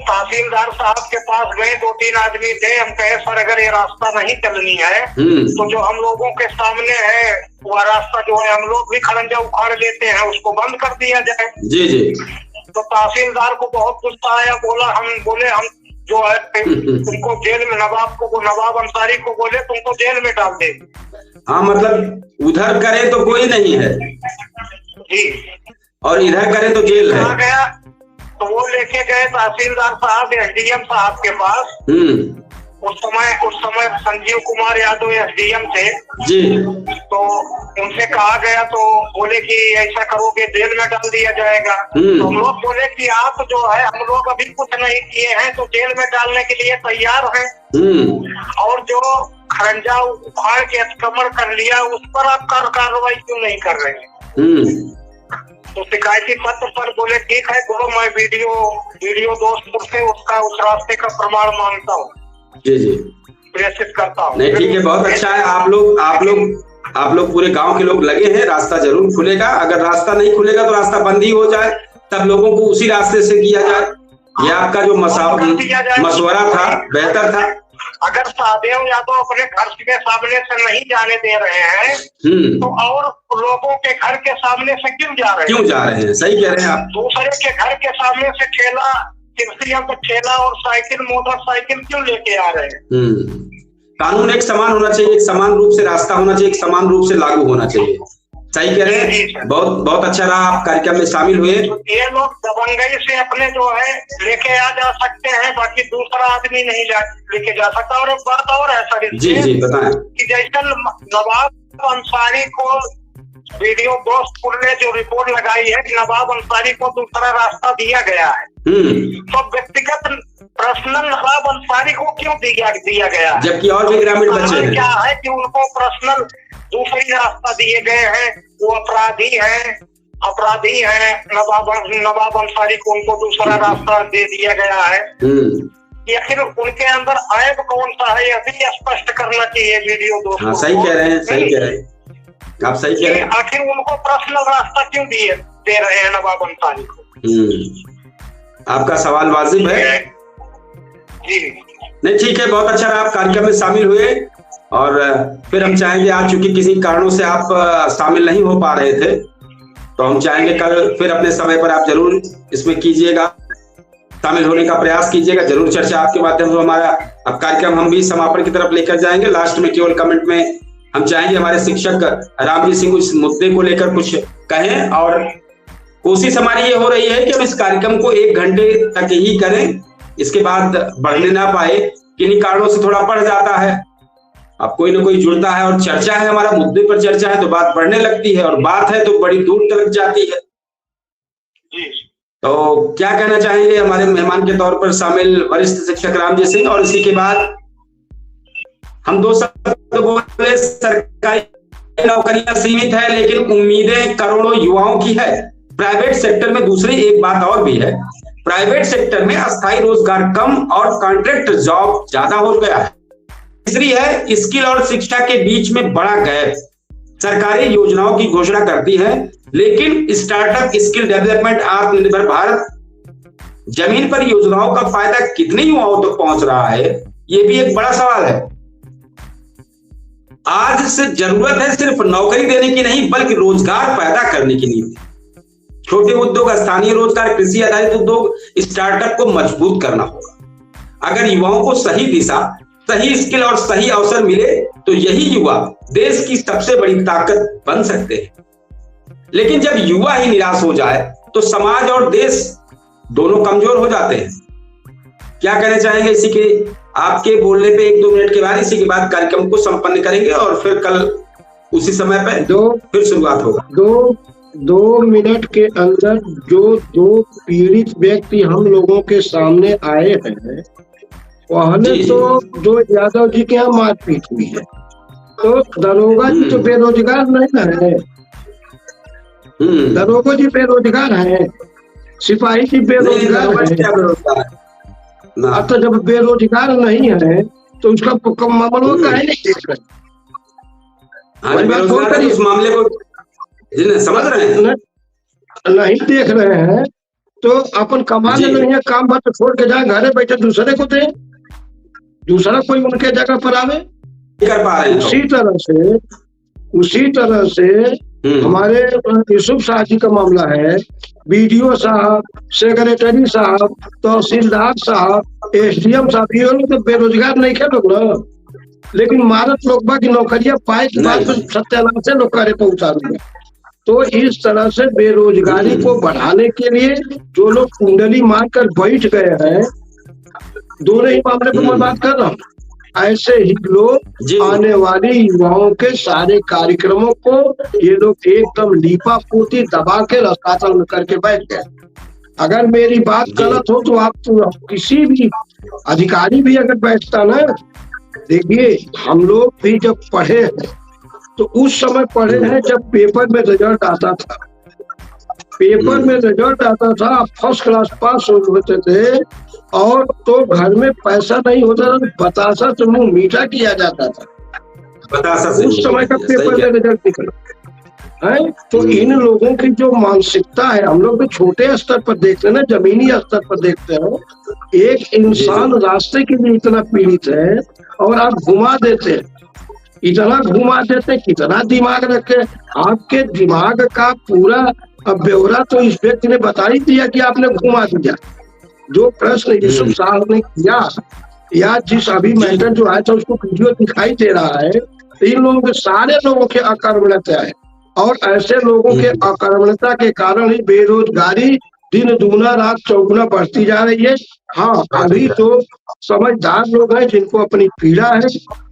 तहसीलदार साहब के पास गए, 2-3 आदमी थे, हम कहे सर अगर ये रास्ता नहीं चलनी है तो जो हम लोगों के सामने है वह रास्ता जो है हम लोग भी खड़ंजा उखाड़ लेते हैं, उसको बंद कर दिया जाए। जी जी। तो तहसीलदार को बहुत गुस्सा आया, बोले हम जो है तुमको जेल में, नवाब अंसारी को बोले तुमको जेल में डाल दे। हाँ, मतलब उधर करे तो कोई नहीं है जी, और इधर करे तो जेल है। गया तो वो लेके गए तहसीलदार साहब एसडीएम साहब के पास। उस समय संजीव कुमार यादव एसडीएम थे जी। तो उनसे कहा गया तो बोले कि ऐसा करोगे जेल में डाल दिया जाएगा। तो हम लोग बोले कि आप जो है, हम लोग अभी कुछ नहीं किए हैं तो जेल में डालने के लिए तैयार हैं, और जो खरंजा उखाड़ के अतिक्रमण कर लिया उस पर आप कार्रवाई क्यों नहीं कर रहे? तो शिकायती पत्र पर बोले ठीक है गुरु, मैं वीडियो दोस्तपुर से उसका उस रास्ते का प्रमाण मांगता हूँ, जी जी, प्रेषित करता हूँ। नहीं ठीक है, बहुत अच्छा है। आप लोग पूरे गांव के लोग लगे हैं, रास्ता जरूर खुलेगा। अगर रास्ता नहीं खुलेगा तो रास्ता बंद ही हो जाए, तब लोगों को उसी रास्ते से किया जाए। ये आपका जो मशवरा था बेहतर था। अगर सहदेव यादव अपने घर के सामने से नहीं जाने दे रहे हैं तो और लोगों के घर के सामने से क्यों जा रहे हैं? सही कह रहे हैं आप। दूसरे के घर के सामने से ठेला और साइकिल, मोटरसाइकिल क्यों लेके आ रहे हैं? कानून एक समान होना चाहिए, एक समान रूप से रास्ता होना चाहिए, एक समान रूप से लागू होना चाहिए। सही कह रहे हैं, बहुत अच्छा रहा आप कार्यक्रम में शामिल हुए। ये लोग दबंगई से अपने जो है लेके आ जा सकते हैं, बाकी दूसरा आदमी नहीं लेके जा सकता। और एक बात और है सर, जी बताएं, कि जैसे नवाब अंसारी को वीडियो दोस्तपुर ने जो रिपोर्ट लगाई है कि नवाब अंसारी को दूसरा रास्ता दिया गया है, तो व्यक्तिगत पर्सनल नवाब अंसारी को क्यों दिया गया, जबकि और भी ग्रामीण बच्चे हैं? क्या है कि उनको पर्सनल दूसरी रास्ता दिए गए हैं, वो अपराधी हैं। नवाब अंसारी को उनको दूसरा रास्ता दे दिया गया है। या फिर उनके अंदर ऐब कौन सा है, यह भी स्पष्ट करना चाहिए वीडियो दोस्तों। हाँ, सही कह रहे हैं, आप सही कह रहे हैं। आखिर उनको पर्सनल रास्ता क्यों दे रहे हैं नवाब अंसारी को? आपका सवाल वाजिब है जी। नहीं ठीक है, बहुत अच्छा रहा आप कार्यक्रम में शामिल हुए। और फिर हम चाहेंगे, आज चूंकि किसी कारणों से आप शामिल नहीं हो पा रहे थे, तो हम चाहेंगे कल फिर अपने समय पर आप जरूर इसमें कीजिएगा, शामिल होने का प्रयास कीजिएगा। जरूर चर्चा आपके माध्यम से हमारा अब कार्यक्रम हम भी समापन की तरफ लेकर जाएंगे। लास्ट में केवल कमेंट में हम चाहेंगे हमारे शिक्षक रामजी सिंह इस मुद्दे को लेकर कुछ कहें, और कोशिश हमारी ये हो रही है कि हम इस कार्यक्रम को 1 घंटे तक ही करें, इसके बाद बढ़ने ना पाए। किन्हीं कारणों से थोड़ा बढ़ जाता है, अब कोई ना कोई जुड़ता है और चर्चा है, हमारा मुद्दे पर चर्चा है तो बात बढ़ने लगती है, और बात है तो बड़ी दूर तक जाती है। तो क्या कहना चाहेंगे हमारे मेहमान के तौर पर शामिल वरिष्ठ शिक्षक रामजी सिंह? और इसी के बाद हम 2 शब्द बोले, सरकारी नौकरियां सीमित है लेकिन उम्मीदें करोड़ों युवाओं की है। प्राइवेट सेक्टर में दूसरी एक बात और भी है, प्राइवेट सेक्टर में अस्थायी रोजगार कम और कॉन्ट्रैक्ट जॉब ज्यादा हो गया है। तीसरी है, स्किल और शिक्षा के बीच में बड़ा गैप। सरकारी योजनाओं की घोषणा करती है लेकिन स्टार्टअप, स्किल डेवलपमेंट, आत्मनिर्भर भारत, जमीन पर योजनाओं का फायदा कितने युवाओं तक पहुंच रहा है, ये भी एक बड़ा सवाल है। आज से जरूरत है सिर्फ नौकरी देने की नहीं, बल्कि रोजगार पैदा करने की नहीं। छोटे उद्योग, स्थानीय रोजगार, कृषि आधारित उद्योग, स्टार्टअप को मजबूत करना होगा। अगर युवाओं को सही दिशा, सही स्किल और सही अवसर मिले तो यही युवा देश की सबसे बड़ी ताकत बन सकते हैं। लेकिन जब युवा ही निराश हो जाए तो समाज और देश दोनों कमजोर हो जाते हैं। क्या कहना चाहेंगे इसी के, आपके बोलने पे 1-2 मिनट के बाद, इसी के बाद कार्यक्रम को संपन्न करेंगे और फिर कल उसी समय पे फिर शुरुआत होगा। 2 मिनट के अंदर जो 2 पीड़ित व्यक्ति हम लोगों के सामने आए हैं, पहले तो जो यादव जी के यहाँ मारपीट हुई है, तो दरोगा जी तो बेरोजगार नहीं है, दरोगा जी बेरोजगार है, सिपाही जी बेरोजगार है। तो जब बेरोजगार नहीं है तो उसका मामला काहे नहीं देख रहे? हाँ, वही बात बोल बेरोजगार है, उस मामले को समझ रहे हैं, नहीं देख रहे हैं तो अपन कमा ले रहे हैं, काम बात छोड़ के जाए घरे बैठे दूसरे को दें, दूसरा कोई उनके जगह पर आवे, कर पा रहे हैं। उसी तरह से हमारे यूसुफ साहब जी का मामला है, बीडीओ साहब, सेक्रेटरी साहब, तहसीलदार साहब, एसडीएम साहब, ये लोग तो बेरोजगार नहीं थे लोग ना, लेकिन मारत लोग बाकी नौकरियां पाए के बाद सत्यानाश से लोग करे पहुंचा दूंगा। तो इस तरह से बेरोजगारी को बढ़ाने के लिए जो लोग कुंडली मारकर बैठ गए हैं, दोनों ही मामले पर मैं बात कर रहा हूँ, ऐसे ही लोग आने वाली युवाओं के सारे कार्यक्रमों को ये लोग एकदम लीपा पोती दबा के रसातल में करके बैठ गए। अगर मेरी बात गलत हो तो आप तो किसी भी अधिकारी भी अगर बैठता ना, देखिए हम लोग भी जब पढ़े हैं तो उस समय पढ़े हैं जब पेपर में रिजल्ट आता था, पेपर में रिजल्ट आता था, आप फर्स्ट क्लास पास होते थे और तो घर में पैसा नहीं होता था, बतासा से मुंह मीठा किया जाता था, बतासा से उस समय का पेपर में रिजल्ट निकला है। तो इन लोगों की जो मानसिकता है, हम लोग भी छोटे स्तर पर देखते हैं ना, जमीनी स्तर पर देखते हैं, एक इंसान रास्ते के लिए इतना पीड़ित है और आप घुमा देते हैं, इतना घुमा देते, कितना दिमाग रखे, आपके दिमाग का पूरा ब्यौरा तो इस व्यक्ति ने बता ही दिया कि आपने घुमा दिया। जो प्रश्न यूसुफ साहब ने किया या जिस अभी मैटर जो आया था उसको वीडियो दिखाई दे रहा है, इन लोगों के सारे लोगों के अकर्मण्यता है और ऐसे लोगों के अकर्मण्यता के कारण ही बेरोजगारी दिन दूना रात चौगुना बढ़ती जा रही है। हाँ, अभी तो समझदार लोग हैं जिनको अपनी पीड़ा है,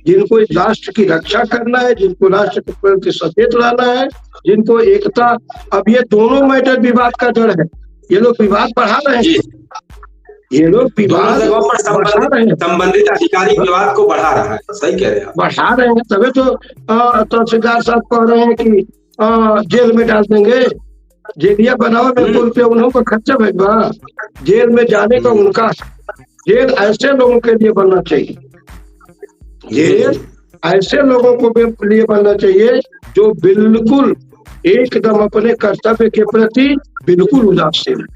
जिनको इस राष्ट्र की रक्षा करना है, जिनको राष्ट्र के प्रति सचेत रहना है, जिनको एकता, अब ये दोनों मैटर विवाद का जड़ है, ये लोग विवाद बढ़ा रहे हैं, ये लोग विवाद बढ़ा रहे हैं, संबंधित अधिकारी विवाद को बढ़ा रहा है, सही कह रहे हैं, बढ़ा रहे हैं। तभी तो तहसीलदार साहब कह रहे हैं कि जेल में डाल देंगे, जेलिया बनाओ बिल्कुल पे उन्हों का खर्चा भेजवा, जेल में जाने का उनका, जेल ऐसे लोगों के लिए बनना चाहिए, जेल ऐसे लोगों को लिए बनना चाहिए जो बिल्कुल एकदम अपने कर्तव्य के प्रति बिल्कुल उदासीन है।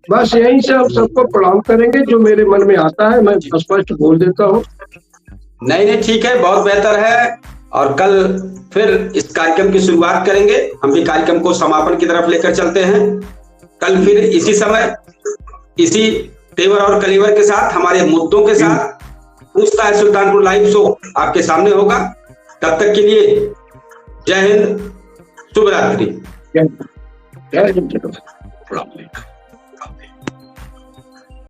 बस यहीं से हम सबको प्रणाम करेंगे, जो मेरे मन में आता है मैं स्पष्ट बोल देता हूँ। नहीं, ठीक है, बहुत बेहतर है। और कल फिर इस कार्यक्रम की शुरुआत करेंगे, हम भी कार्यक्रम को समापन की तरफ लेकर चलते हैं। कल फिर इसी समय, इसी तेवर और कलेवर के साथ, हमारे मुद्दों के साथ पूछता है सुल्तानपुर लाइव शो आपके सामने होगा। तब तक के लिए जय हिंद, शुभ रात्रि। जय हिंद।